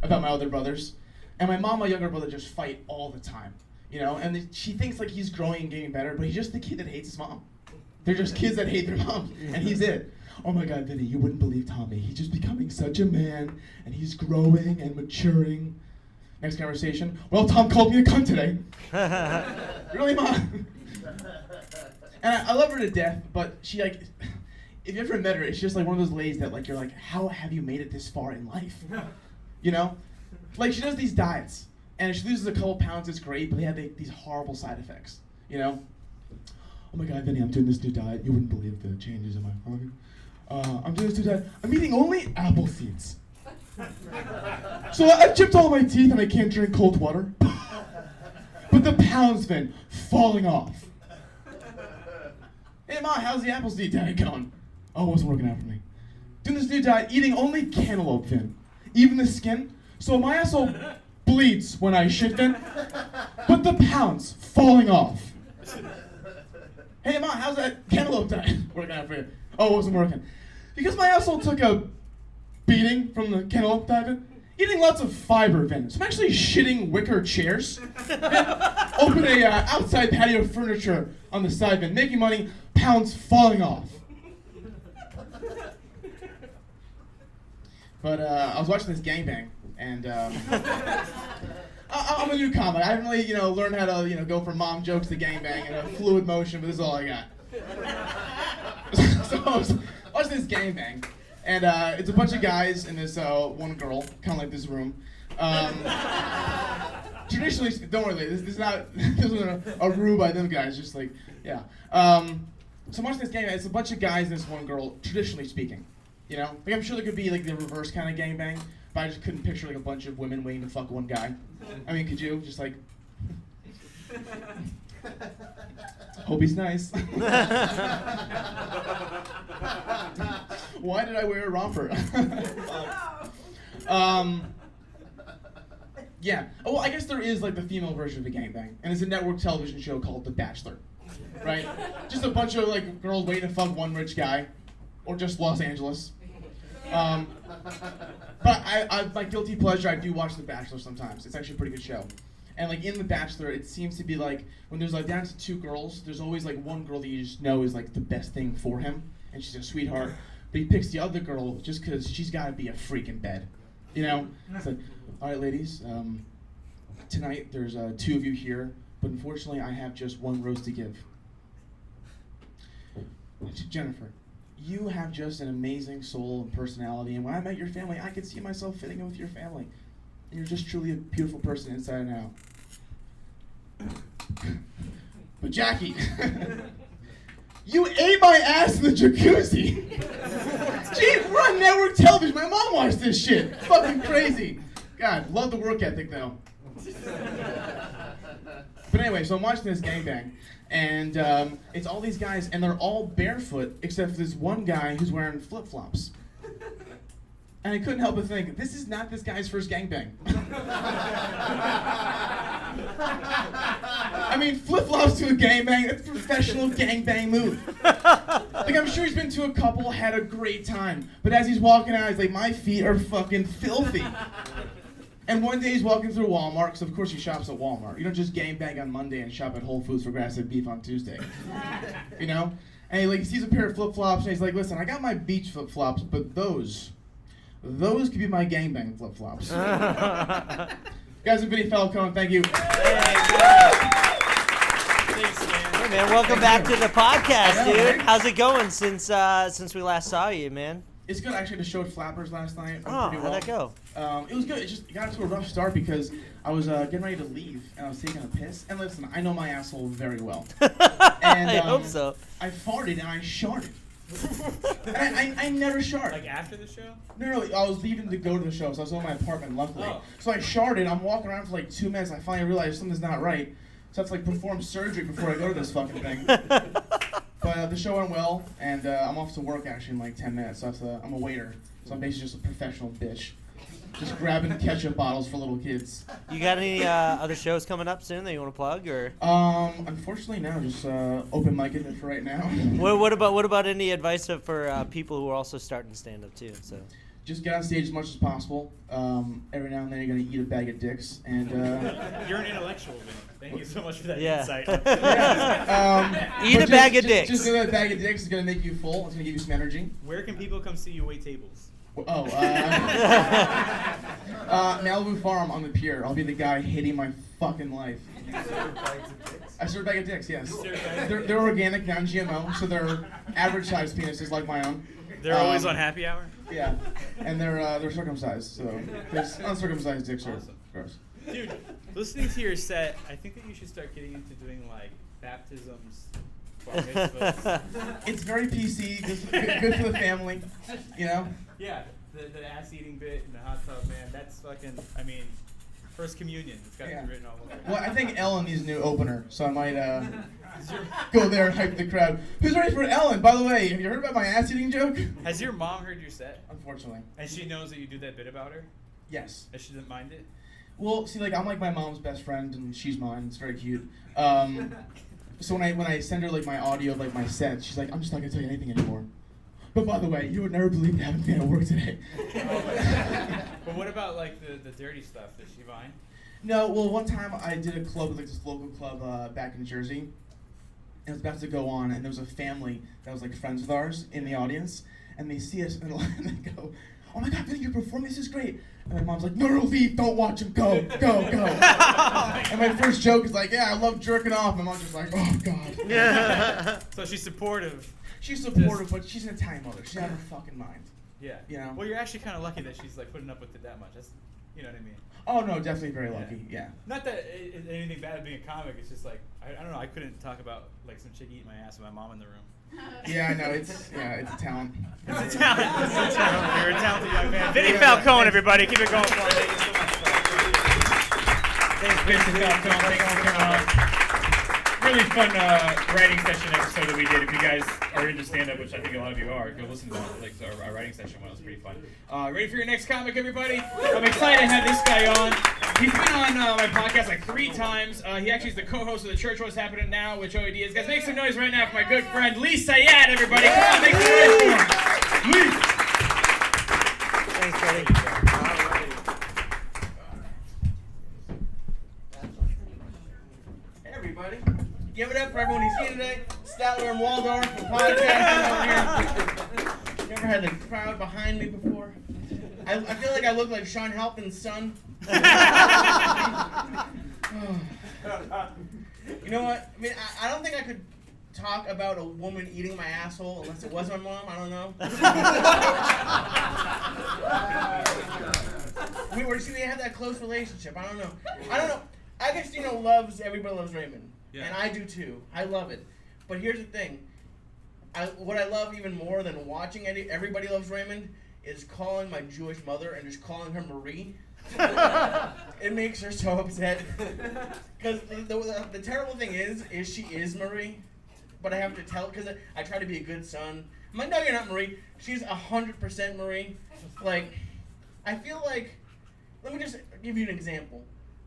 about my other brothers. And my mom and my younger brother just fight all the time, you know? And she thinks like he's growing and getting better, but he's just the kid that hates his mom. They're just kids that hate their mom, and he's it. Oh my God, Vinny, you wouldn't believe Tommy. He's just becoming such a man, and he's growing and maturing. Next conversation. Well, Tom called me a cunt today. Really, Mom? And I love her to death, but she like, if you ever met her, it's just like one of those ladies that like, you're like, how have you made it this far in life? You know? Like she does these diets, and if she loses a couple pounds, it's great, but they have these horrible side effects, you know? Oh my God, Vinny, I'm doing this new diet. You wouldn't believe the changes in my body. I'm doing this new diet. I'm eating only apple seeds. So I've chipped all my teeth and I can't drink cold water. But the pounds, Vin, falling off. Hey, Ma, how's the apple seed diet going? Oh, it wasn't working out for me. Doing this new diet, eating only cantaloupe, Vin. Even the skin. So my asshole bleeds when I shit, Vin. But the pounds falling off. Hey, Ma, how's that cantaloupe diet working out for you? Oh, it wasn't working. Because my asshole took a beating from the cantaloupe diet, Vin. Eating lots of fiber, Vin. So I'm actually shitting wicker chairs. Open a outside patio furniture on the side, Vin. Making money, pounds falling off. But I was watching this gangbang, and I'm a new comic. I haven't really, learned how to, go from mom jokes to gangbang in a fluid motion, but this is all I got. So I was watching this gangbang, and it's a bunch of guys and this one girl, kind of like this room. Traditionally, don't worry, this isn't a ruse by them guys, just like, yeah. So I'm watching this gangbang, it's a bunch of guys and this one girl, traditionally speaking. You know, like I'm sure there could be like the reverse kind of gangbang, but I just couldn't picture like a bunch of women waiting to fuck one guy. I mean, could you? Just like, hope he's nice. Why did I wear a romper? Yeah. Oh, well, I guess there is like the female version of a gangbang, and it's a network television show called The Bachelor, right? Just a bunch of like girls waiting to fuck one rich guy, or just Los Angeles. But I my guilty pleasure, I do watch The Bachelor sometimes. It's actually a pretty good show. And like in The Bachelor, it seems to be like when there's like down to 2 girls, there's always like one girl that you just know is like the best thing for him, and she's a sweetheart. But he picks the other girl just because she's got to be a freak in bed, you know? It's like, all right, ladies, tonight there's 2 of you here, but unfortunately I have just 1 rose to give. Jennifer, you have just an amazing soul and personality, and when I met your family, I could see myself fitting in with your family. And you're just truly a beautiful person inside and out. But Jackie, you ate my ass in the jacuzzi. Gee, we're on network television. My mom watched this shit. It's fucking crazy. God, love the work ethic though. But anyway, so I'm watching this gangbang. And it's all these guys, and they're all barefoot, except for this one guy who's wearing flip-flops. And I couldn't help but think, this is not this guy's first gangbang. I mean, flip-flops to a gangbang, that's a professional gangbang move. Like, I'm sure he's been to a couple, had a great time. But as he's walking out, he's like, my feet are fucking filthy. And one day he's walking through Walmart, because of course he shops at Walmart. You don't just gangbang on Monday and shop at Whole Foods for grass-fed beef on Tuesday. You know? And he sees a pair of flip-flops, and he's like, listen, I got my beach flip-flops, but those could be my gangbang flip-flops. Guys, I'm Vinny Falcone, thank you. Thanks, man. Hey, man, welcome back to the podcast, dude. How's it going since we last saw you, man? It's good. I actually just showed Flappers last night. Oh, how'd that go? It was good. It just got to a rough start because I was getting ready to leave and I was taking a piss. And listen, I know my asshole very well. And, I hope so. I farted and I sharted. And I never shart. Like after the show? No, I was leaving to go to the show, so I was in my apartment, luckily. Oh. So I sharted. I'm walking around for like 2 minutes. I finally realized something's not right. So I have to perform surgery before I go to this fucking thing. But the show went well, and I'm off to work actually in like 10 minutes. So I'm a waiter, so I'm basically just a professional bitch. Just grabbing ketchup bottles for little kids. You got any other shows coming up soon that you want to plug, or? Unfortunately, no. Just open micing it for right now. What about any advice for people who are also starting stand up too? So. Just get on stage as much as possible. Every now and then you're gonna eat a bag of dicks, and You're an intellectual, man. Thank you so much for that Yeah. insight. Eat a bag of dicks. Just a bag of dicks is gonna make you full. It's gonna give you some energy. Where can people come see you wait tables? Oh, Malibu Farm on the pier. I'll be the guy hating my fucking life. I serve a bag of dicks, yes. They're organic, non-GMO, so they're average size penises like my own. They're always on happy hour? Yeah, and they're circumcised, so because uncircumcised dicks are gross. Dude, listening to your set, I think that you should start getting into doing like baptisms, bar mitzvahs. It's very PC, good for the family, you know? Yeah, the ass eating bit in the hot tub, man, that's fucking, I mean, first communion, it's got to be written all over it. Well, I think Ellen needs a new opener, so I might go there and hype the crowd. Who's ready for Ellen? By the way, have you heard about my ass eating joke? Has your mom heard your set? Unfortunately. And she knows that you do that bit about her? Yes. And she doesn't mind it? Well, see, I'm like my mom's best friend, and she's mine. It's very cute. So when I send her my audio of my set, she's like, I'm just not gonna tell you anything anymore. But by the way, you would never believe you haven't been at work today. But what about the dirty stuff? Does she mind? No, well, one time I did a club, this local club back in Jersey, and it was about to go on, and there was a family that was friends with ours in the audience, and they see us and they go, oh my God, Vinny, you're performing, this is great. And my mom's like, no, leave, don't watch him, go. And my first joke is yeah, I love jerking off. My mom's just like, oh God. Yeah. So she's supportive. She's supportive, but she's an Italian mother. She's out of her fucking mind. Yeah. You know? Well, you're actually kind of lucky that she's putting up with it that much. That's, you know what I mean? Oh no, definitely very lucky. Yeah. Not that anything bad being a comic. It's just I don't know. I couldn't talk about some chick eating my ass with my mom in the room. Yeah, I know. It's a talent. It's a talent. It's a talent. You're a talented young man. Vinny Falcone, everybody. Keep it going for me. Thank you so much. Thanks, Vinny Falcone. Thanks for coming on. Really fun writing session episode that we did. If you guys are into stand-up, which I think a lot of you are, go listen to our writing session one. It was pretty fun. Ready for your next comic, everybody? I'm excited to have this guy on. He's been on my podcast 3 times. He actually is the co-host of the Church What's Happening Now, which OED is. Guys, make some noise right now for my good friend Lee Sayat, everybody. Come on, make some noise for him. Lee. Thanks, buddy. Hey, everybody. Give it up for everyone who's here today. Statler and Waldorf for podcasting over here. Never had a crowd behind me before. I feel like I look like Sean Halpin's son. You know what? I mean, I don't think I could talk about a woman eating my asshole unless it was my mom. I don't know. They have that close relationship. I don't know. Agostino loves Everybody Loves Raymond. Yeah. And I do too. I love it. But here's the thing. What I love even more than watching Everybody Loves Raymond is calling my Jewish mother and just calling her Marie. It makes her so upset. Because the terrible thing is she is Marie. But I have to tell, because I try to be a good son. I'm like, no, you're not Marie. She's 100% Marie. I feel like, let me just give you an example.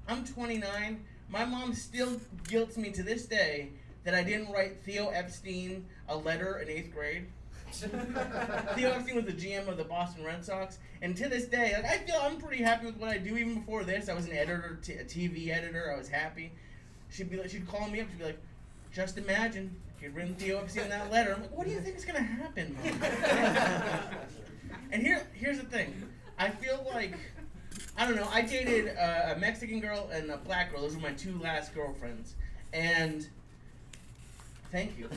I'm 29. My mom still guilts me to this day that I didn't write Theo Epstein a letter in 8th grade. Theo Epstein was the GM of the Boston Red Sox, and to this day, like, I feel I'm pretty happy with what I do. Even before this, I was an editor, a TV editor. I was happy. She'd call me up. She'd be like, "Just imagine if you'd written Theo Epstein that letter." I'm like, "What do you think is gonna happen, Mom?" And here's the thing. I feel like, I don't know. I dated a Mexican girl and a black girl. Those were my 2 last girlfriends, and. Thank you.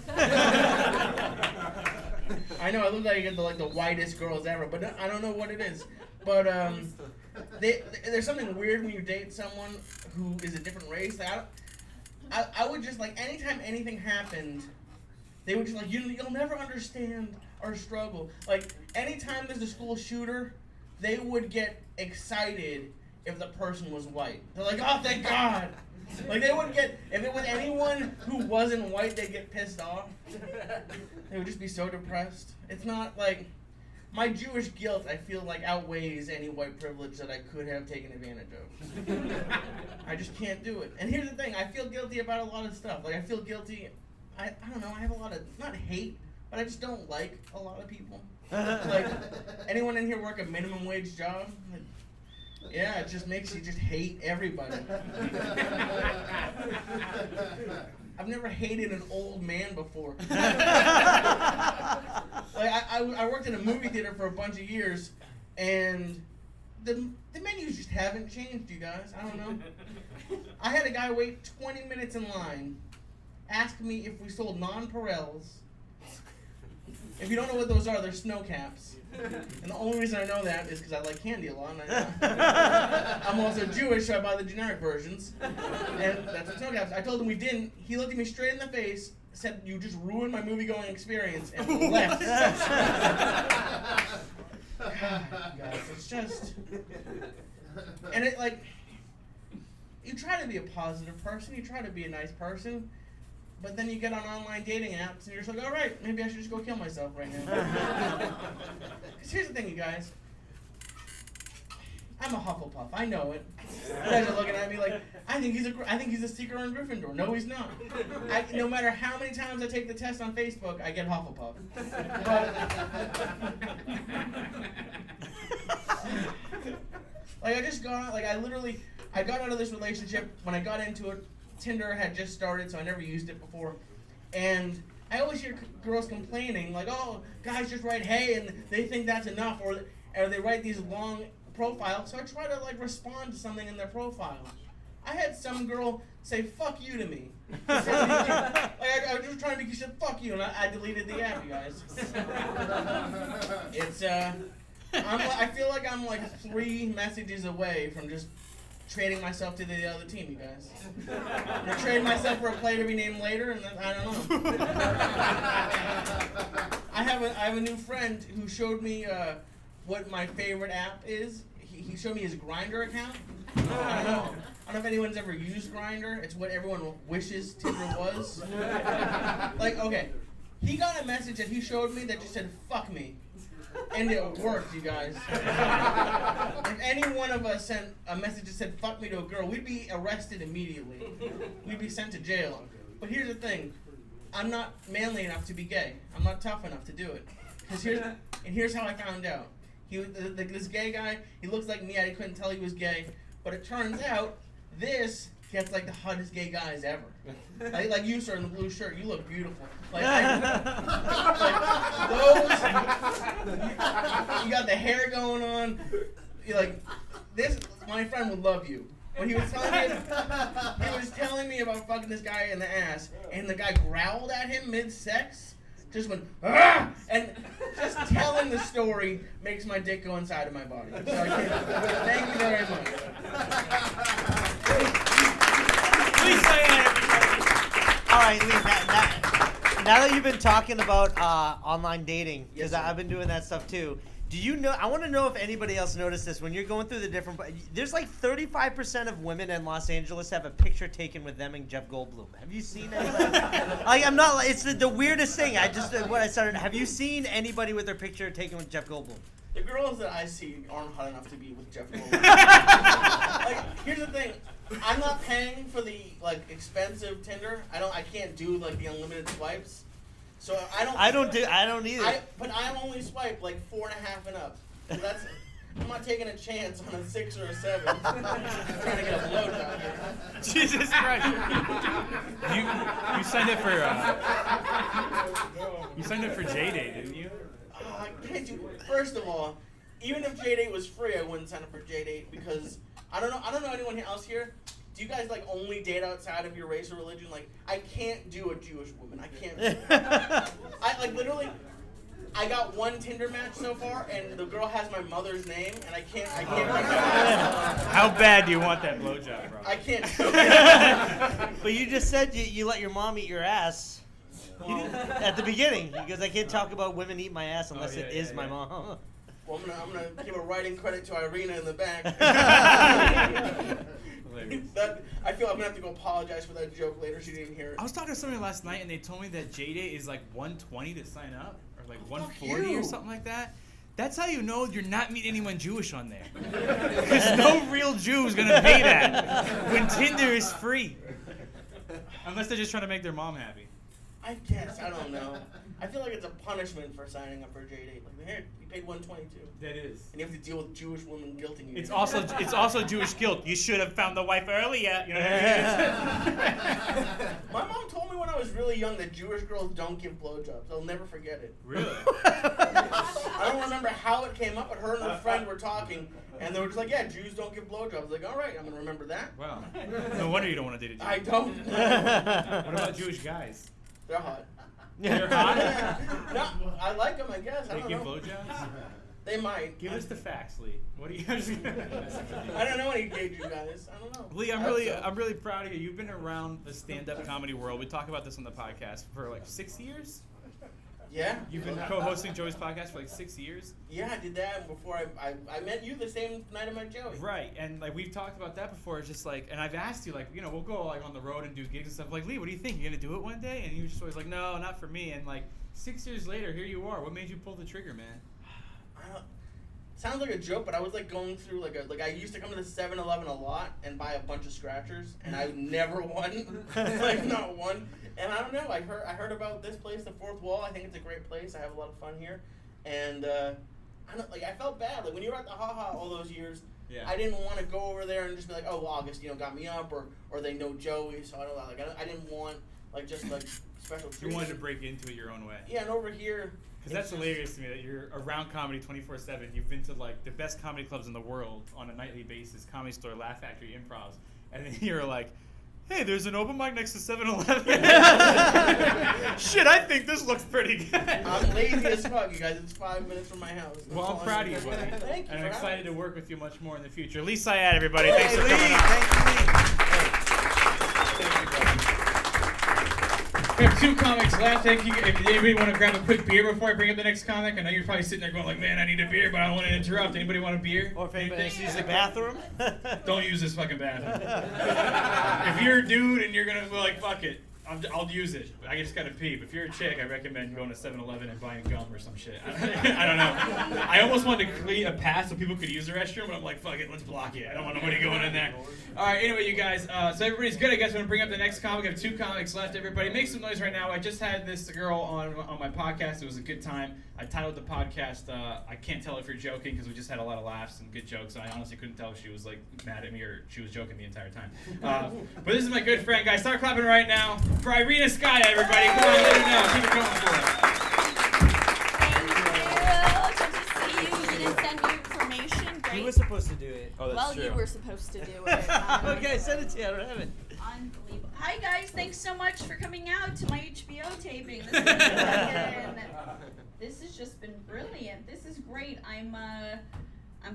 I know I look like the whitest girls ever, but I don't know what it is. But there's something weird when you date someone who is a different race. Like, I would just, like, anytime anything happened, they would just, like, you'll never understand our struggle. Like, anytime there's a school shooter, they would get excited if the person was white. They're like, "Oh, thank God." Like, they would get, if it was anyone who wasn't white, they'd get pissed off. They would just be so depressed. It's not like, my Jewish guilt, I feel like, outweighs any white privilege that I could have taken advantage of. I just can't do it. And here's the thing, I feel guilty about a lot of stuff. Like, I feel guilty, I don't know, I have a lot of, not hate, but I just don't like a lot of people. Like, anyone in here work a minimum wage job? Like, yeah, it just makes you just hate everybody. I've never hated an old man before. Like, I worked in a movie theater for a bunch of years, and the menus just haven't changed, you guys. I don't know. I had a guy wait 20 minutes in line, ask me if we sold nonpareils. If you don't know what those are, they're snow caps. And the only reason I know that is because I like candy a lot. And I'm also Jewish, so I buy the generic versions. And that's what snow caps. I told him we didn't. He looked at me straight in the face, said, "You just ruined my movie-going experience," and left. Guys, it's just... And it, like... You try to be a positive person. You try to be a nice person. But then you get on online dating apps, and you're just like, all right, maybe I should just go kill myself right now. Because here's the thing, you guys. I'm a Hufflepuff. I know it. You guys are looking at me like, I think he's a seeker in Gryffindor. No, he's not. No matter how many times I take the test on Facebook, I get Hufflepuff. But, like, I got out of this relationship. When I got into it, Tinder had just started, so I never used it before. And I always hear girls complaining, like, "Oh, guys just write hey," and they think that's enough, or they write these long profiles. So I try to, like, respond to something in their profile. I had some girl say "fuck you" to me. I was just trying to make you say "fuck you," and I deleted the app, you guys. It's I feel like I'm like 3 messages away from just trading myself to the other team, you guys. I'm trading myself for a player to be named later, and I don't know. I have a new friend who showed me what my favorite app is. He showed me his Grindr account. I don't know if anyone's ever used Grindr. It's what everyone wishes Tinder was. Like, okay, he got a message that he showed me that just said "fuck me." And it worked, you guys. If any one of us sent a message that said "fuck me" to a girl, we'd be arrested immediately. We'd be sent to jail. But here's the thing. I'm not manly enough to be gay. I'm not tough enough to do it. Here's how I found out. This gay guy, he looks like me. I couldn't tell he was gay. But it turns out this gets like the hottest gay guys ever. Like you, sir, in the blue shirt. You look beautiful. Like those. You got the hair going on. You're like this. My friend would love you. When he was telling me about fucking this guy in the ass, and the guy growled at him mid-sex. Just went, "Ah!" And just telling the story makes my dick go inside of my body. So thank you very much. Please say that, everybody. All right, Lee, now that you've been talking about online dating, because I've been doing that stuff too, do you know, I want to know if anybody else noticed this, when you're going through the different, there's like 35% of women in Los Angeles have a picture taken with them and Jeff Goldblum. Have you seen anybody? It's the weirdest thing. Have you seen anybody with their picture taken with Jeff Goldblum? The girls that I see aren't hot enough to be with Jeff Goldblum. Like, here's the thing. I'm not paying for the like expensive Tinder. I can't do like the unlimited swipes. So I don't either. But I only swipe like 4.5 and up. So I'm not taking a chance on a 6 or a 7. I'm trying to get a blowjob here. Jesus Christ! You signed up for J-Date, didn't you? I can't do. First of all, even if J-Date was free, I wouldn't sign up for J-Date because I don't know anyone else here. Do you guys like only date outside of your race or religion? Like, I can't do a Jewish woman. I can't do it. I like literally. I got one Tinder match so far, and the girl has my mother's name, and I can't. How bad do you want that blowjob, bro? I can't. But you just said you let your mom eat your ass at the beginning because I can't talk about women eat my ass unless it is my mom. Well, I'm gonna give a writing credit to Irina in the back. I feel I'm gonna have to go apologize for that joke later. She didn't hear it. I was talking to somebody last night, and they told me that J-Date is like $120 to sign up, or like $140 or something like that. That's how you know you're not meeting anyone Jewish on there. Because no real Jew is gonna pay that when Tinder is free, unless they're just trying to make their mom happy. I guess I don't know. I feel like it's a punishment for signing up for J-Date. Like, here, you paid $122. That is. And you have to deal with Jewish women guilting you. It's also Jewish guilt. You should have found the wife earlier. You know what I mean? My mom told me when I was really young that Jewish girls don't give blowjobs. I'll never forget it. Really? I don't remember how it came up, but her and her friend were talking, and they were just like, "Yeah, Jews don't give blowjobs." I was like, "All right, I'm gonna remember that." Wow. No wonder you don't want to date a Jew. I don't. What about Jewish guys? They're hot. They're hot? No, I like them, I guess. I They don't give know. blowjobs? They might. Give us the facts, Lee. What do you? I don't know any gay Jew guys. I don't know. Lee, I'm really proud of you. You've been around the stand-up comedy world. We talk about this on the podcast for like 6 years. Yeah. You've been co-hosting Joey's podcast for like 6 years. Yeah, I did that before I met you the same night I met Joey. Right, and like we've talked about that before. It's just like, and I've asked you, like, you know, we'll go like on the road and do gigs and stuff. Like, Lee, what do you think? You gonna do it one day? And you were just always like, no, not for me. And like 6 years later, here you are. What made you pull the trigger, man? Sounds like a joke, but I was like going through like I used to come to the 7-Eleven a lot and buy a bunch of scratchers, and I never won, like not one. And I don't know. I heard about this place, the Fourth Wall. I think it's a great place. I have a lot of fun here, and I felt bad. Like when you were at the Ha Ha all those years, yeah. I didn't want to go over there and just be like, oh, well, August, got me up, or they know Joey, so I didn't want like just like special treatment. You wanted to break into it your own way. Yeah, and over here. Because that's hilarious to me that you're around comedy 24/7. You've been to like the best comedy clubs in the world on a nightly basis, Comedy Store, Laugh Factory, Improvs, and then you're like, hey, there's an open mic next to 7-Eleven. Shit, I think this looks pretty good. I'm lazy as fuck, you guys. It's 5 minutes from my house. Well, I'm proud of you, buddy. Thank you. And I'm for excited to having me. work with you much more in the future. Lee Syed, everybody. Hey, Thanks for Lee. coming on. Thank you, Lee. We have 2 comics left. If anybody want to grab a quick beer before I bring up the next comic, I know you're probably sitting there going like, man, I need a beer, but I don't want to interrupt. Anybody want a beer? Or if anybody uses the bathroom. Don't use this fucking bathroom. If you're a dude and you're going to be like, fuck it, I'll use it. I just got to pee. But if you're a chick, I recommend going to 7-Eleven and buying gum or some shit. I don't know. I almost wanted to create a pass so people could use the restroom, but I'm like, fuck it, let's block it. I don't want nobody going in there. All right, anyway, you guys, so everybody's good. I guess I'm going to bring up the next comic. I have 2 comics left. Everybody, make some noise right now. I just had this girl on my podcast. It was a good time. I titled the podcast, I Can't Tell If You're Joking, because we just had a lot of laughs and good jokes. And I honestly couldn't tell if she was like mad at me or she was joking the entire time. But this is my good friend, guys. Start clapping right now for Irina Sky, everybody. Come on, let her know. Keep it going for us. Thank you. Good to see you. You didn't send me information. Great. You were supposed to do it. Oh, that's well, true. you were supposed to do it. Okay, send it to you. I don't have it. Unbelievable. Hi guys, thanks so much for coming out to my HBO taping. This has just been brilliant. This is great. I'm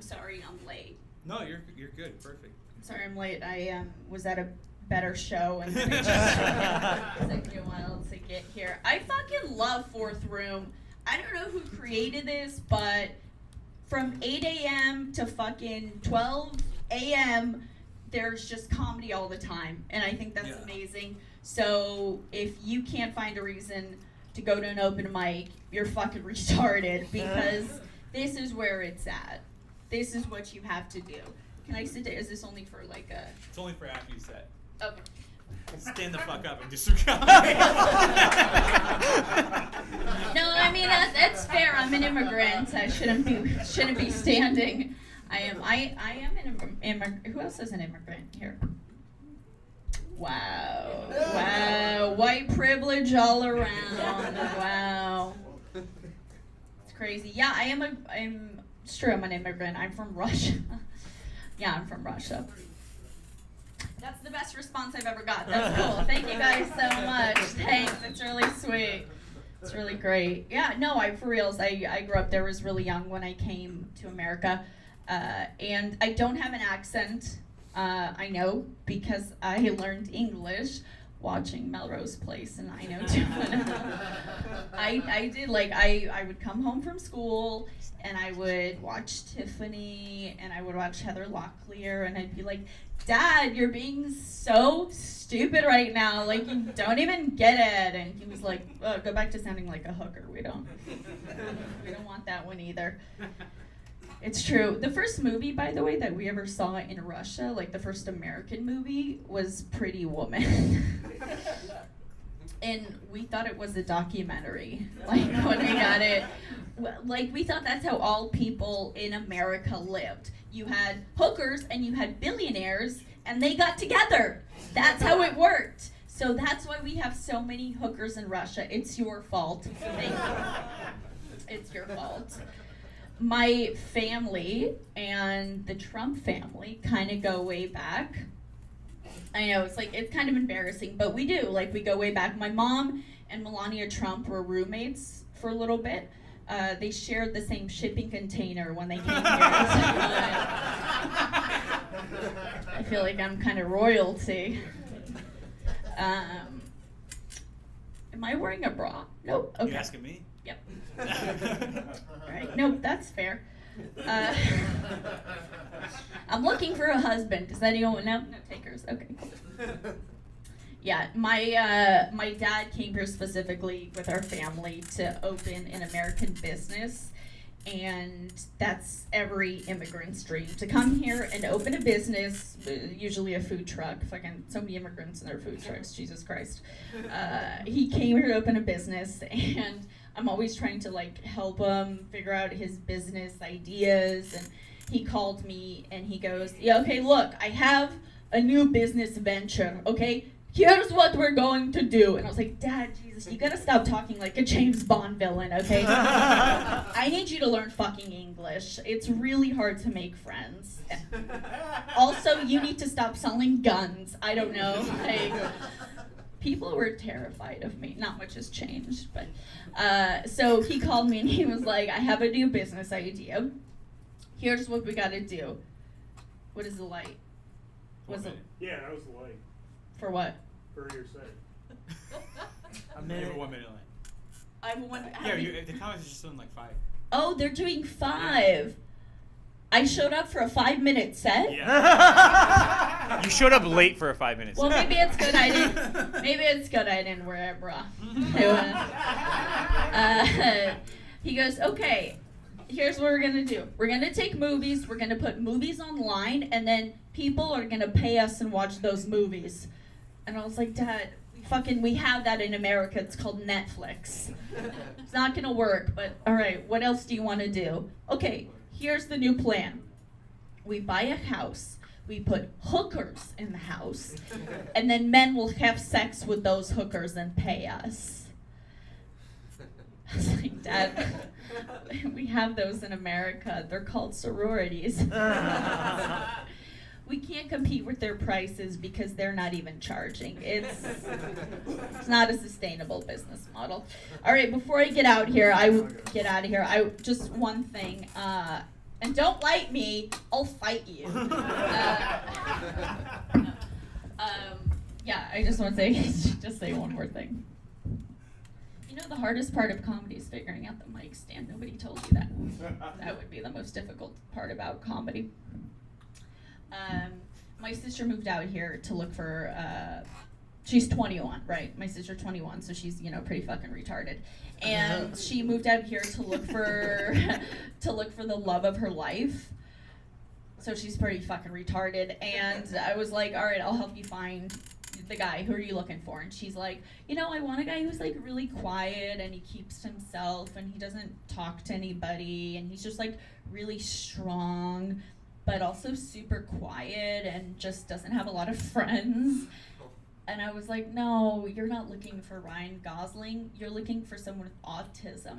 sorry I'm late. No, you're good. Perfect. Sorry I'm late. I was at a better show and it just took me a while to get here. I fucking love Fourth Room. I don't know who created this, but from 8 a.m. to fucking 12 a.m. there's just comedy all the time, and I think that's amazing. So if you can't find a reason to go to an open mic, you're fucking retarded, because this is where it's at. This is what you have to do. Can I sit down? Is this only for like a? It's only for after you set. Okay. Stand the fuck up and do some No, I mean that's fair. I'm an immigrant. I shouldn't be standing. I am an immigrant. Who else is an immigrant here? Wow. Wow. White privilege all around. Wow. It's crazy. Yeah, it's true, I'm an immigrant. I'm from Russia. Yeah, I'm from Russia. That's the best response I've ever got. That's cool. Thank you guys so much. Thanks. It's really sweet. It's really great. Yeah, no, for reals. I grew up there, was really young when I came to America. And I don't have an accent. I know because I learned English watching Melrose Place, and I know too. I did, like, I would come home from school and I would watch Tiffany and I would watch Heather Locklear, and I'd be like, Dad, you're being so stupid right now, like you don't even get it. And he was like, oh, go back to sounding like a hooker. We don't want that one either. It's true. The first movie, by the way, that we ever saw in Russia, like the first American movie, was Pretty Woman. And we thought it was a documentary. Like, when we got it, like, we thought that's how all people in America lived. You had hookers and you had billionaires, and they got together. That's how it worked. So that's why we have so many hookers in Russia. It's your fault. Thank you. It's your fault. My family and the Trump family kind of go way back. I know, it's kind of embarrassing, but we do. Like, we go way back. My mom and Melania Trump were roommates for a little bit. They shared the same shipping container when they came here. I feel like I'm kind of royalty. Am I wearing a bra? Nope. Okay. You asking me? Yep. Right. Nope, that's fair. I'm looking for a husband. Does anyone know? No takers. Okay, cool. Yeah, my dad came here specifically with our family to open an American business, and that's every immigrant's dream, to come here and open a business, usually a food truck. Fucking so many immigrants and their food trucks, Jesus Christ. He came here to open a business, and I'm always trying to like help him figure out his business ideas. And he called me and he goes, yeah, okay, look, I have a new business venture, okay? Here's what we're going to do. And I was like, Dad, Jesus, you gotta stop talking like a James Bond villain, okay? I need you to learn fucking English. It's really hard to make friends. Also, you need to stop selling guns. I don't know, like, people were terrified of me. Not much has changed, but so he called me and he was like, I have a new business idea. Here's what we gotta do. What is the light? What's it? Yeah, that was the light. For what? For your set. A minute. 1 minute late. I'm one. Yeah, the comments are just doing like 5. Oh, they're doing 5. I showed up for a 5-minute set. Yeah. You showed up late for a 5 minutes. Well, maybe it's good I didn't. Maybe it's good I didn't wear a bra. He goes, okay. Here's what we're gonna do. We're gonna take movies. We're gonna put movies online, and then people are gonna pay us and watch those movies. And I was like, Dad, we have that in America. It's called Netflix. It's not gonna work. But all right, what else do you want to do? Okay, here's the new plan. We buy a house. We put hookers in the house, and then men will have sex with those hookers and pay us. I was like, Dad, we have those in America. They're called sororities. We can't compete with their prices because they're not even charging. It's not a sustainable business model. All right, before I get out of here, I just one thing. And don't like me, I'll fight you. Yeah, I just want to say one more thing. You know, the hardest part of comedy is figuring out the mic stand. Nobody told you that. That would be the most difficult part about comedy. My sister moved out here to look for, she's 21, right? My sister's 21, so she's, pretty fucking retarded. And she moved out here to look for, the love of her life. So she's pretty fucking retarded. And I was like, all right, I'll help you find the guy. Who are you looking for? And she's like, I want a guy who's like really quiet and he keeps to himself and he doesn't talk to anybody and he's just like really strong but also super quiet and just doesn't have a lot of friends. And I was like, no, you're not looking for Ryan Gosling. You're looking for someone with autism.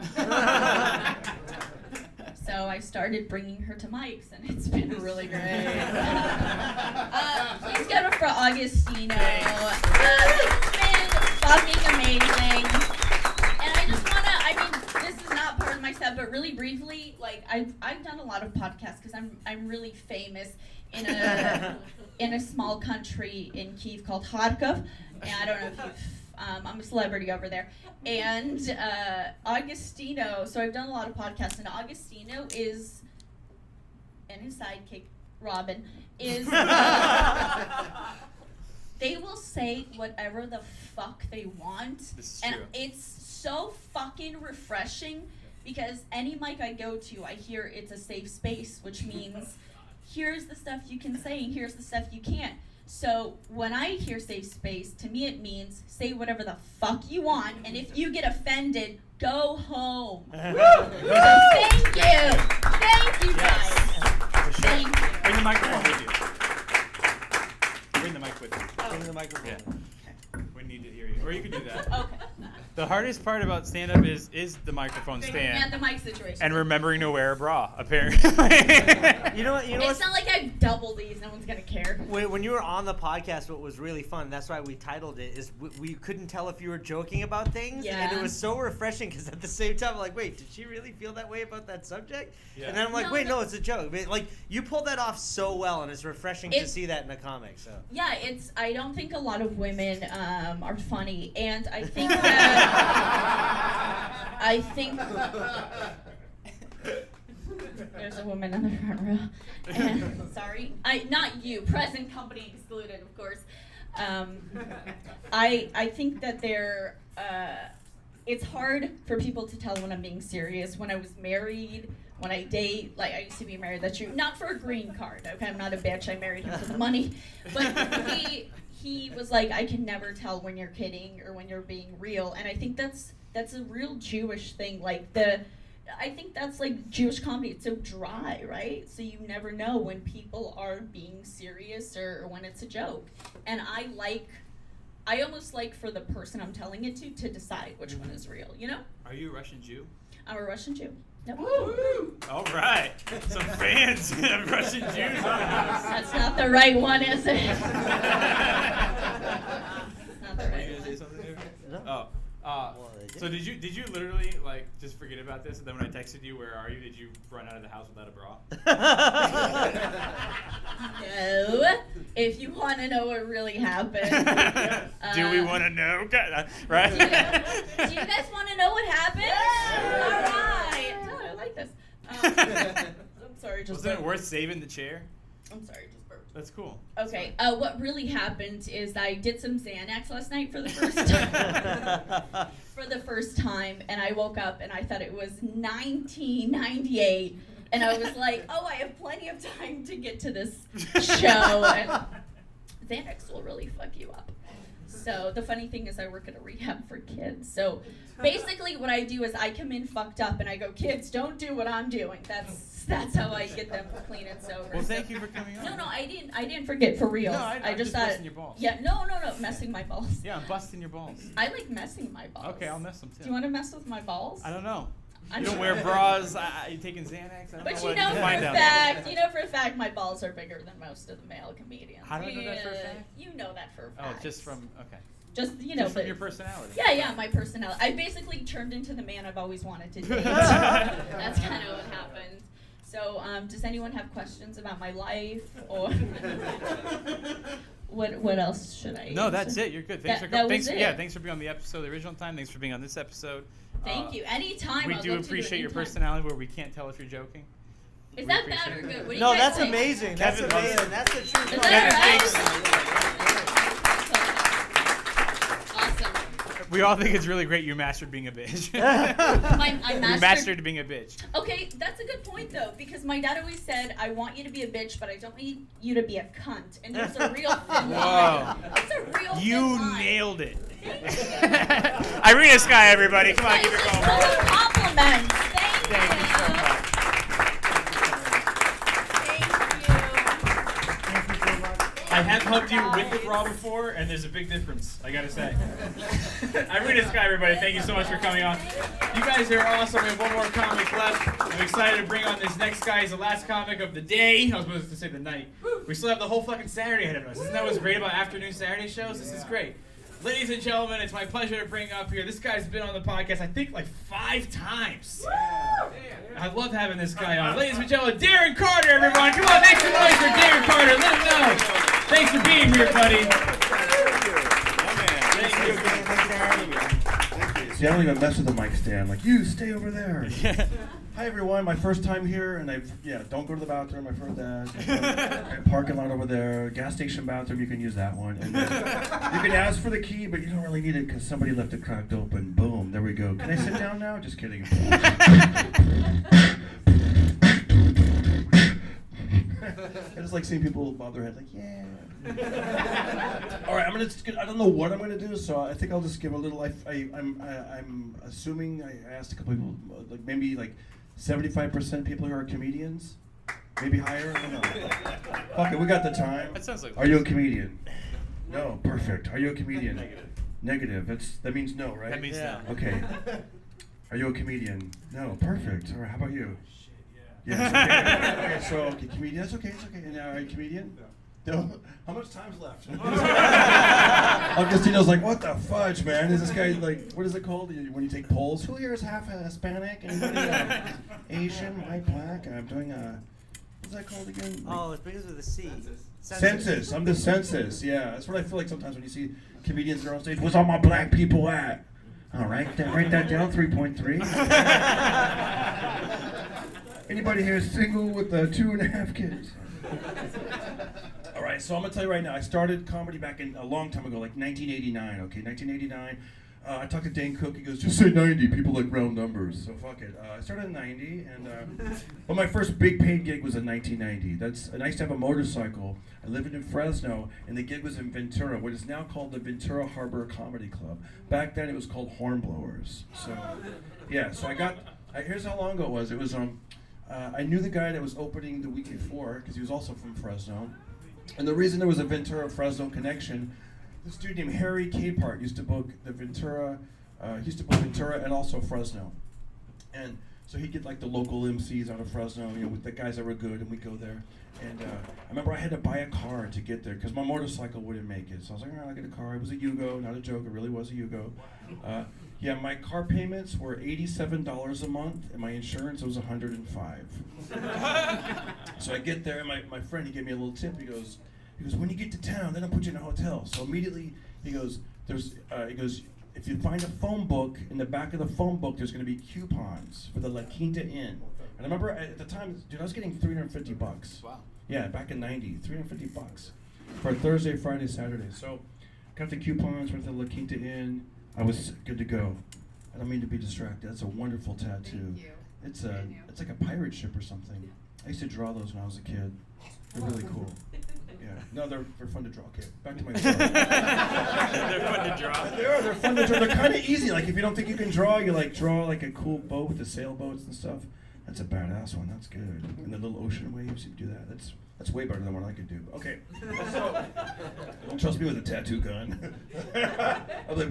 So I started bringing her to Mike's, and it's been really great. Please give it up for Augustino. It's been fucking amazing. And I just this is not part of my stuff, but really briefly, like I've done a lot of podcasts because I'm really famous in a small country in Kyiv called Kharkov, and I don't know if you've I'm a celebrity over there. And Augustino, so I've done a lot of podcasts, and Augustino is, and his sidekick Robin is they will say whatever the fuck they want, and it's so fucking refreshing because any mic I go to, I hear it's a safe space, which means here's the stuff you can say and here's the stuff you can't. So when I hear safe space, to me it means say whatever the fuck you want, and if you get offended, go home. So thank you guys. Thank you. Bring the microphone with you. Bring the mic with you. Bring the microphone. Yeah. We need to hear you. Or you can do that. Okay. The hardest part about stand-up is the microphone stand. And the mic situation. And remembering to wear a bra, apparently. You know It's not like I double these. No one's gonna care. When you were on the podcast, what was really fun, that's why we titled it, is we couldn't tell if you were joking about things. Yeah. And it was so refreshing because at the same time, I'm like, wait, did she really feel that way about that subject? Yeah. And then I'm like, no, it's a joke. But, like, you pulled that off so well, and it's refreshing to see that in a comic. So. Yeah, I don't think a lot of women are funny, and I think that there's a woman in the front row. And, sorry, not you, present company excluded, of course. I think that it's hard for people to tell when I'm being serious. When I was married, when I date, like I used to be married, that's true. Not for a green card, okay? I'm not a bitch, I married him for the money. But he was like, I can never tell when you're kidding or when you're being real. And I think that's a real Jewish thing. I think that's like Jewish comedy. It's so dry, right? So you never know when people are being serious or when it's a joke. And I almost like for the person I'm telling it to decide which one is real, you know? Are you a Russian Jew? I'm a Russian Jew. Yep. Woo! All right. Some fans of Russian Jews on us. That's not the right one, is it? Not the Are right you gonna say one. something there? No. So did you literally like just forget about this, and then when I texted you, where are you? Did you run out of the house without a bra? No. If you want to know what really happened. Do we want to know? Right? Do you guys want to know what happened? All right. Oh, I like this. I'm sorry, just Wasn't it worth saving the chair? I'm sorry, just burped. That's cool. Okay, what really happened is I did some Xanax last night for the first time. And I woke up and I thought it was 1998, and I was like, oh, I have plenty of time to get to this show, and Xanax will really fuck you up. So the funny thing is I work at a rehab for kids, so basically what I do is I come in fucked up and I go, kids, don't do what I'm doing. That's how I get them clean and sober. Well, thank you for coming on. No, I didn't forget, for real. No, I'm just just thought, busting your balls. Yeah, no, messing my balls. Yeah, I'm busting your balls. I like messing my balls. Okay, I'll mess them too. Do you want to mess with my balls? I don't know. I'm You don't sure. wear bras. You taking Xanax? I don't But know you what know you for find a out. fact, for a fact, my balls are bigger than most of the male comedians. How do I know that for a fact? You know that for a Oh, fact. just from okay. Just Just from but- your personality. Yeah, my personality. I basically turned into the man I've always wanted to date. That's kind of what happened. So, does anyone have questions about my life, or what else should I? No, that's it. You're good. Thanks That for coming. was it. Thanks for being on the episode the original time. Thanks for being on this episode. Thank you. Anytime. We I'd do love to appreciate your anytime. personality where we can't tell if you're joking. Is We that appreciate bad or it. good? What do you No, guys that's think? amazing. That's Kevin loves amazing. it. That's the truth. Is Kevin that thinks- right? Awesome. We all think it's really great you mastered being a bitch. I You mastered being a bitch. Okay, that's a good point though, because my dad always said, "I want you to be a bitch, but I don't want you to be a cunt." And there's a real thin line. It's a real thin You line. nailed it. Irina Sky, everybody. Come on, give her a Full call. of compliments. Thank Thank you so much. I have helped you with the bra before, and there's a big difference, I gotta say. Irina Sky, everybody, thank you so much for coming on. You guys are awesome. We have one more comic left. I'm excited to bring on this next guy. He's the last comic of the day. I was supposed to say the night. We still have the whole fucking Saturday ahead of us. Isn't that what's great about afternoon Saturday shows? This is great. Ladies and gentlemen, it's my pleasure to bring up here. This guy's been on the podcast, I think, like 5 times. I love having this guy on. Ladies and gentlemen, Darren Carter, everyone. Come on, make some noise for Darren Carter. Let him know. Thanks for being here, buddy. See, I don't even mess with the mic stand. Like, you stay over there. Hi, everyone. My first time here, and don't go to the bathroom. I've heard that. Parking lot over there. Gas station bathroom, you can use that one. And you can ask for the key, but you don't really need it because somebody left it cracked open. Boom, there we go. Can I sit down now? Just kidding. I just like seeing people bob their head like, yeah. All right, I don't know what I'm gonna do, so I think I'll just give a little. I'm assuming I asked a couple people, like maybe like 75% people who are comedians, maybe higher. I don't know. Fuck it, we got the time. That sounds like. Are you a comedian? No, perfect. Are you a comedian? Negative. That means no, right? That means no. Okay. Are you a comedian? No, perfect. All right, how about you? Yeah. Okay, so comedian. That's okay. It's okay. And are you a comedian? No. How much time's left? Augustino's like, what the fudge, man? Is this guy like, what is it called when you take polls? Who here is half Hispanic? Anybody Asian, white, black? I'm doing what's that called again? Oh, it begins with a C. Census. I'm the census. Yeah, that's what I feel like sometimes when you see comedians that are on stage. Where's all my black people at? All right, then write that down. 3.3. Anybody here single with 2.5 kids? All right, so I'm gonna tell you right now. I started comedy back in a long time ago, like 1989. Okay, 1989. I talked to Dane Cook. He goes, "Just say 90. People like round numbers." So fuck it. I started in 90, and but my first big paid gig was in 1990. I used to have a motorcycle. I lived in Fresno, and the gig was in Ventura, what is now called the Ventura Harbor Comedy Club. Back then, it was called Hornblowers. So, yeah. So here's how long ago it was. It was I knew the guy that was opening the week before because he was also from Fresno. And the reason there was a Ventura-Fresno connection, this dude named Harry Capehart used to book the Ventura, and also Fresno. And so he'd get like the local MCs out of Fresno, with the guys that were good, and we'd go there. And I remember I had to buy a car to get there because my motorcycle wouldn't make it. So I was like, all right, I'll get a car. It was a Yugo, not a joke, it really was a Yugo. Yeah, my car payments were $87 a month, and my insurance was $105. So I get there, and my friend, he gave me a little tip. He goes, when you get to town, then I'll put you in a hotel. So immediately, he goes, if you find a phone book, in the back of the phone book, there's going to be coupons for the La Quinta Inn. And I remember at the time, dude, I was getting $350. Wow. Yeah, back in '90, $350 for Thursday, Friday, Saturday. So got the coupons, went to the La Quinta Inn. I was good to go. I don't mean to be distracted. That's a wonderful tattoo. Thank you. It's like a pirate ship or something. I used to draw those when I was a kid. They're really cool. Yeah. No, they're fun to draw. Okay, back to my story. They're fun to draw. They're fun to draw. They're kind of easy. Like if you don't think you can draw, you like draw like a cool boat with the sailboats and stuff. That's a badass one. That's good. And the little ocean waves, you do that. That's way better than what I could do. Okay. So don't trust me with a tattoo gun. I'm like,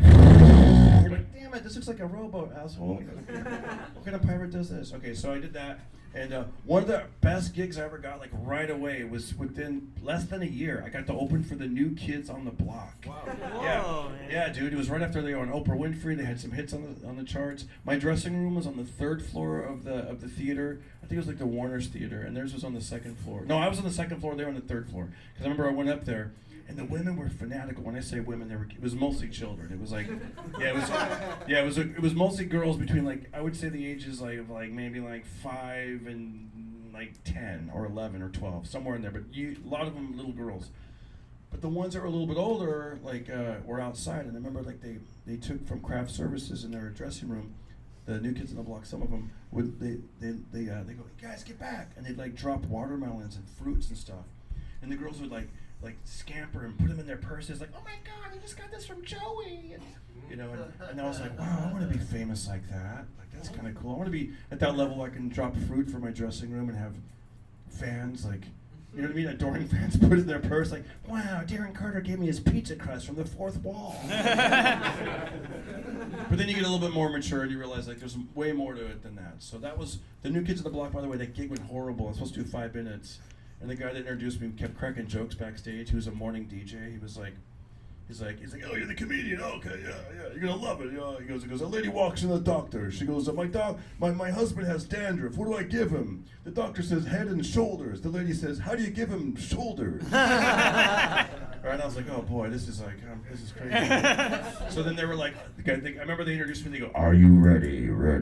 you're like, damn it, this looks like a rowboat, asshole. What kind of pirate does this? Okay, so I did that. And one of the best gigs I ever got, like right away, was within less than a year. I got to open for the New Kids on the Block. Wow. Whoa, man. Yeah, dude. It was right after they were on Oprah Winfrey. They had some hits on the charts. My dressing room was on the 3rd floor of the theater. I think it was like the Warner's Theater, and theirs was on the 2nd floor. No, I was on the 2nd floor. They were on the 3rd floor. Because I remember I went up there, and the women were fanatical. When I say women, it was mostly children. It was like, it was mostly girls between like I would say the ages like maybe like 5 and like 10 or 11 or 12, somewhere in there. But a lot of them little girls. But the ones that were a little bit older, like, were outside. And I remember, like, they took from craft services in their dressing room, the new kids on the block, some of them, they go, guys, get back. And they'd, like, drop watermelons and fruits and stuff. And the girls would, like scamper and put them in their purses, like, oh my God, I just got this from Joey. And, you know, and I was like, wow, I want to be famous like that. Like, that's kind of cool. I want to be at that level where I can drop fruit from my dressing room and have fans, like, you know what I mean? Adoring fans put it in their purse, like, wow, Darren Carter gave me his pizza crust from the fourth wall. But then you get a little bit more mature and you realize, like, there's way more to it than that. So that was the New Kids on the Block, by the way. That gig went horrible. I was supposed to do 5 minutes. And the guy that introduced me kept cracking jokes backstage. He was a morning DJ. He's like, oh, you're the comedian. Oh, okay, yeah, you're gonna love it. He goes, a lady walks in the doctor. She goes, my husband has dandruff. What do I give him? The doctor says head and shoulders. The lady says, how do you give him shoulders? Right, and I was like, oh boy, this is crazy. So then they were like, I remember they introduced me. They go, are you ready for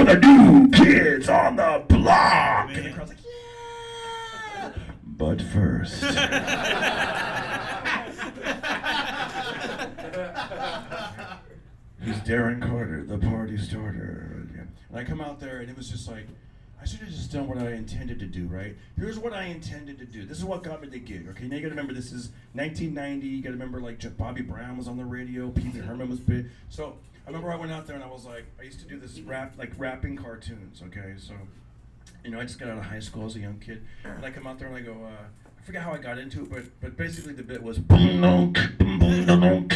the New Kids on the Block? And the crowd's like, yeah. But first. He's Darren Carter, the party starter. And I come out there, and it was just like, I should have just done what I intended to do, right? Here's what I intended to do. This is what got me the gig, okay? Now you gotta remember, this is 1990. You gotta remember, like, Bobby Brown was on the radio, Pee Wee Herman was big. So I remember I went out there and I was like, I used to do this rapping cartoons, okay? So, you know, I just got out of high school as a young kid, and I come out there and I go, I forget how I got into it, but basically the bit was boom, boom, boom, boom.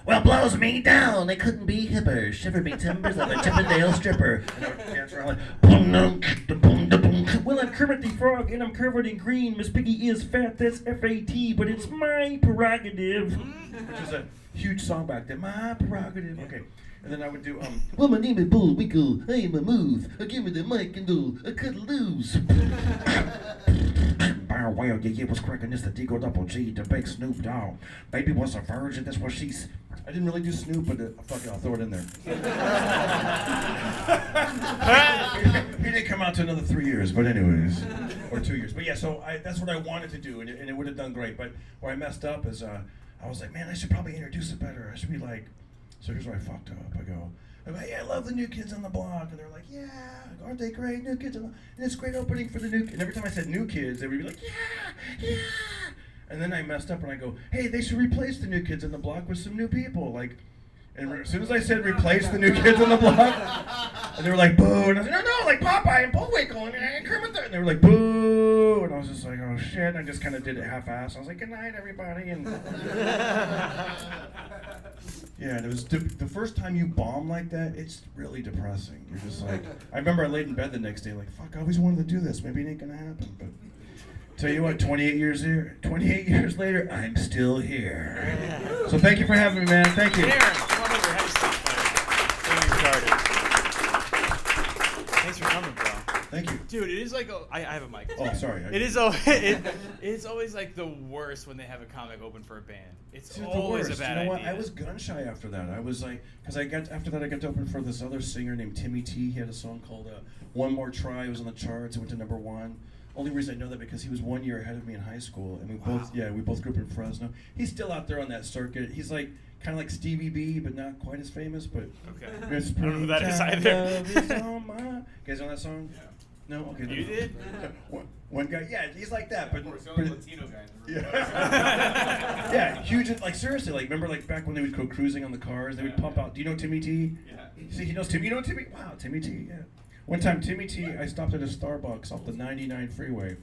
Well, blows me down, they couldn't be hipper. Shiver me timbers like a Chippendale stripper. And I would dance around like, boom, boom, boom, boom. Well, I'm Kermit the Frog and I'm covered in green. Miss Piggy is fat, that's F-A-T, but it's my prerogative. Which is a huge song back then. My prerogative. Okay. And then I would do, well, my name is Bullwinkle, I am a move. Give me the mic and do a cut loose. Well, yeah, was cracking this, the Digo Double G, the big Snoop Dogg. Baby was a virgin, that's what she's. I didn't really do Snoop, but fuck it, I'll throw it in there. He didn't come out to another 3 years, but anyways, or 2 years. But yeah, so that's what I wanted to do, and it would have done great. But where I messed up is, I was like, man, I should probably introduce it better. I should be like, so here's where I fucked up. I'm like, hey, I love the New Kids on the Block. And they're like, yeah, aren't they great? New Kids on the Block. And it's a great opening for the New Kids. And every time I said New Kids, they would be like, yeah. And then I messed up and I go, hey, they should replace the New Kids on the Block with some new people. Like, and as soon as I said replace the New Kids on the Block, and they were like, boo. And I was like, no, like Popeye and Bullwinkle and Kermit there. And they were like, boo. And I was just like, oh shit. And I just kind of did it half-assed. I was like, good night, everybody. And yeah, and it was the first time you bomb like that, it's really depressing. You're just like, I remember I laid in bed the next day like, fuck, I always wanted to do this. Maybe it ain't gonna happen. But tell you what, 28 years later, I'm still here. So thank you for having me, man. Thank you. Darren, come on over. Have a seat, buddy. Thanks for coming, bro. Thank you. Dude, it is like I have a mic. Oh, sorry. It's always like the worst when they have a comic open for a band. It's Dude, always a bad You know what? idea. I was gun shy after that. I was like, because after that I got to open for this other singer named Timmy T. He had a song called One More Try. It was on the charts. It went to #1. Only reason I know that because he was 1 year ahead of me in high school, and we both grew up in Fresno. He's still out there on that circuit. He's like kind of like Stevie B, but not quite as famous. But okay, I don't know who that is either. You guys know that song? Yeah. No, okay. You did? One guy, yeah, he's like that, but We're the only Latino guy in the room. Yeah, yeah, huge. Like seriously, like remember like back when they would go cruising on the cars, they would pump out. Do you know Timmy T? Yeah. See, he knows Timmy. You know Timmy? Wow, Timmy T. Yeah. One time, Timmy T. I stopped at a Starbucks off the 99 freeway,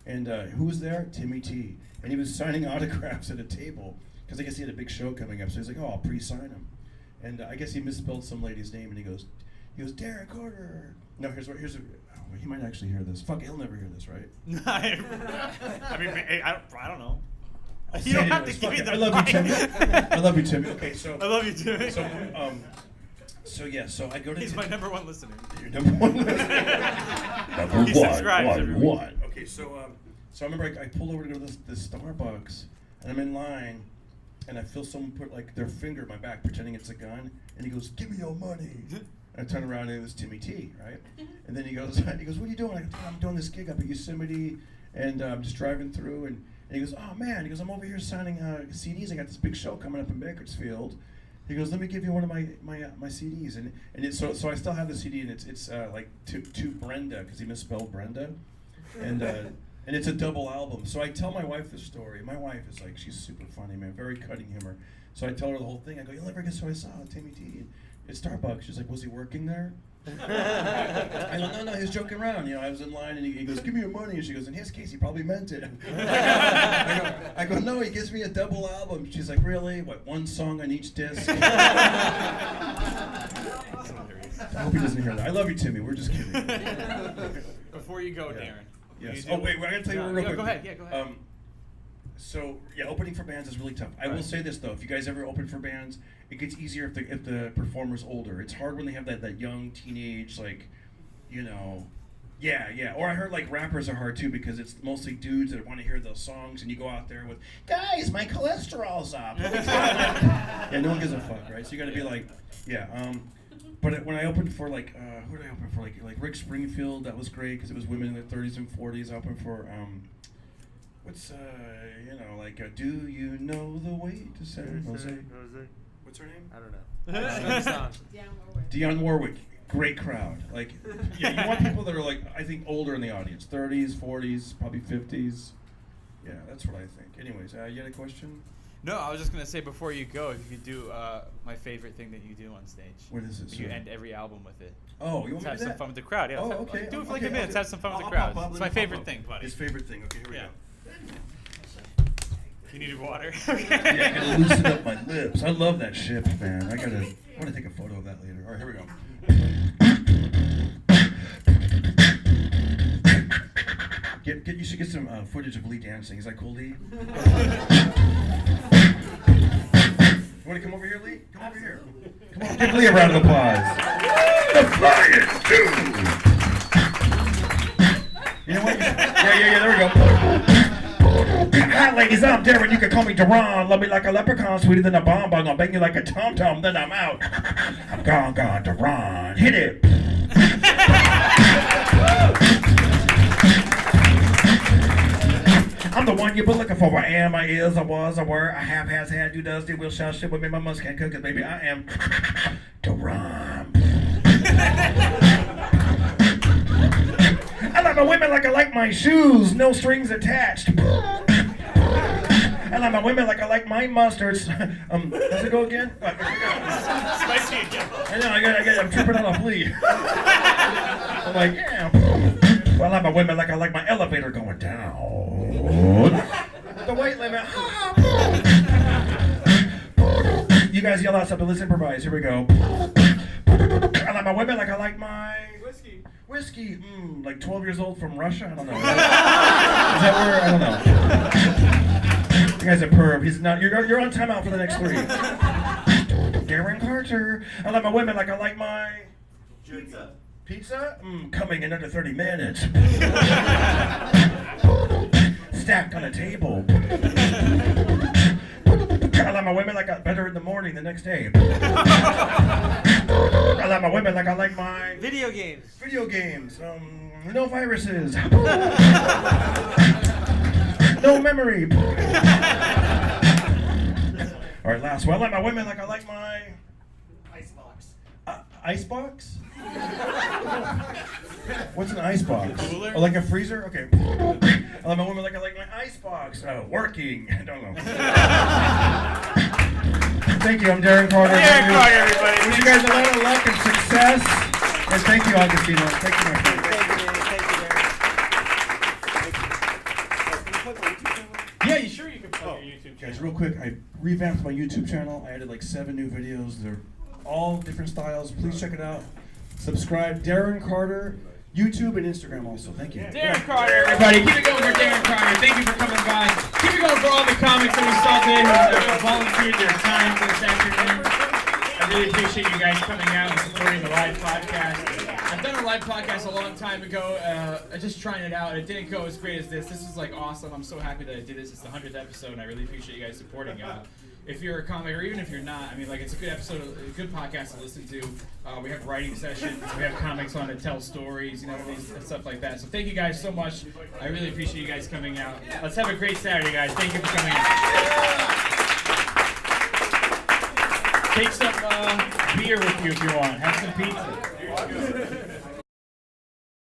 and who was there? Timmy T. And he was signing autographs at a table because I guess he had a big show coming up. So he's like, "Oh, I'll pre-sign him," and I guess he misspelled some lady's name, and he goes, Darren Carter. No, here's he might actually hear this. Fuck, he'll never hear this, right? I mean, I don't know. I'll You say don't it have to anyways. give me Fuck the it. I love you, mic. Timmy. I love you, Timmy. Okay, so I love you, Timmy. So I go to. He's my #1 listener. Your #1 listener. He subscribes every week. One. Okay, so I remember I pulled over to go to this Starbucks, and I'm in line, and I feel someone put like their finger in my back, pretending it's a gun, and he goes, "Give me your money." I turn around and it was Timmy T, right? And then he goes, "What are you doing?" I go, "I'm doing this gig up at Yosemite, and I'm just driving through." And And he goes, oh man, he goes, I'm over here signing CDs. I got this big show coming up in Bakersfield. He goes, let me give you one of my CDs. And so I still have the CD, and it's like to Brenda, because he misspelled Brenda. And it's a double album. So I tell my wife the story. My wife is like, she's super funny, man, very cutting humor. So I tell her the whole thing. I go, you'll never guess who I saw, Timmy T at Starbucks. She's like, was he working there? I go, no, he was joking around. You know, I was in line, and he goes, give me your money. And she goes, in his case, he probably meant it. I go, no, he gives me a double album. She's like, really? What, one song on each disc? I hope he doesn't hear that. I love you, Timmy. We're just kidding. Before you go, Darren. Yes. Oh, wait, I gotta tell you real quick. Go ahead. Yeah, go ahead. So yeah, opening for bands is really tough. I will say this though: if you guys ever open for bands, it gets easier if the performer's older. It's hard when they have that young teenage, like, you know, yeah. Or I heard like rappers are hard too, because it's mostly dudes that want to hear those songs, and you go out there with, guys, my cholesterol's up. Yeah, no one gives a fuck, right? So you got to be like, yeah. But when I opened for like, who did I open for? Like Rick Springfield, that was great because it was women in their 30s and 40s. I opened for do you know the way to San Jose? What's her name? I don't know. Dionne Warwick, great crowd. Like, yeah, you want people that are like, I think older in the audience, 30s, 40s, probably 50s. Yeah, that's what I think. Anyways, you had a question? No, I was just gonna say before you go, if you could do my favorite thing that you do on stage. What is it? You end every album with it. Oh, you want me to do have some that? fun with the crowd. Yeah. Oh, okay. Do it for like Okay, a minute. okay. Have some fun with the I'll crowd. pop up, It's let my me favorite pop up. thing, buddy. His favorite thing. Okay, here we go. You needed water. Yeah, I gotta loosen up my lips. I love that shit, man. I want to take a photo of that later. All right, here we go. You should get some footage of Lee dancing. Is that cool, Lee? You want to come over here, Lee? Come over here. Come on, give Lee a round of applause. The Flyers, dude. You know what? Yeah, there we go. Hi, ladies, I'm Darren. You can call me Duran. Love me like a leprechaun, sweeter than a bomb. I'm gonna bang you like a tom-tom, then I'm out. I'm gone, Duran. Hit it. I'm the one you've been looking for. I am, I is, I was, I were, I have, has, had, you, does, did, will, shall, shit with me. My must can't cook it, baby. I am Duran. I like my women like I like my shoes, no strings attached. I like my women like I like my mustards. Does it go again? Spicy again. I know, I'm tripping on a flea. I'm like, yeah. Well, I like my women like I like my elevator going down. The weight limit. You guys yell out something, let's improvise. Here we go. I like my women like I like my whiskey. Like 12 years old from Russia? I don't know. Is that where? I don't know. You guys are perv. He's not. You're on timeout for the next 3. Darren Carter. I like my women like I like my pizza. Coming in under 30 minutes. Stacked on a table. I like my women like I better in the morning the next day. I like my women like I like my Video games. No viruses. No memory. All right, last one. I like my women like I like my Icebox. Icebox? What's an icebox? Cooler? Oh, like a freezer? Okay. I like my women like I like my icebox. Working. I don't know. Thank you. I'm Darren Carter. Darren Carter, everybody. Wish you guys a lot of luck and success. And thank you, Augustino. Thank you, my friend. Yeah, you sure you can plug your YouTube channel? Guys, real quick, I revamped my YouTube channel. I added like 7 new videos. They're all different styles. Please check it out. Subscribe. Darren Carter, YouTube and Instagram also. Thank you. Darren Carter, everybody. Keep it going for Darren Carter. Thank you for coming by. Keep it going for all the comics that we saw today who volunteered their time for this afternoon. I really appreciate you guys coming out and supporting the live podcast. I've done a live podcast a long time ago, just trying it out. It didn't go as great as this. This is like awesome. I'm so happy that I did this. It's the 100th episode, and I really appreciate you guys supporting. if you're a comic or even if you're not, I mean, like, it's a good episode, a good podcast to listen to. We have writing sessions, we have comics on to tell stories, you know, stuff like that. So thank you guys so much. I really appreciate you guys coming out. Let's have a great Saturday, guys. Thank you for coming out. Take some beer with you if you want. Have some pizza.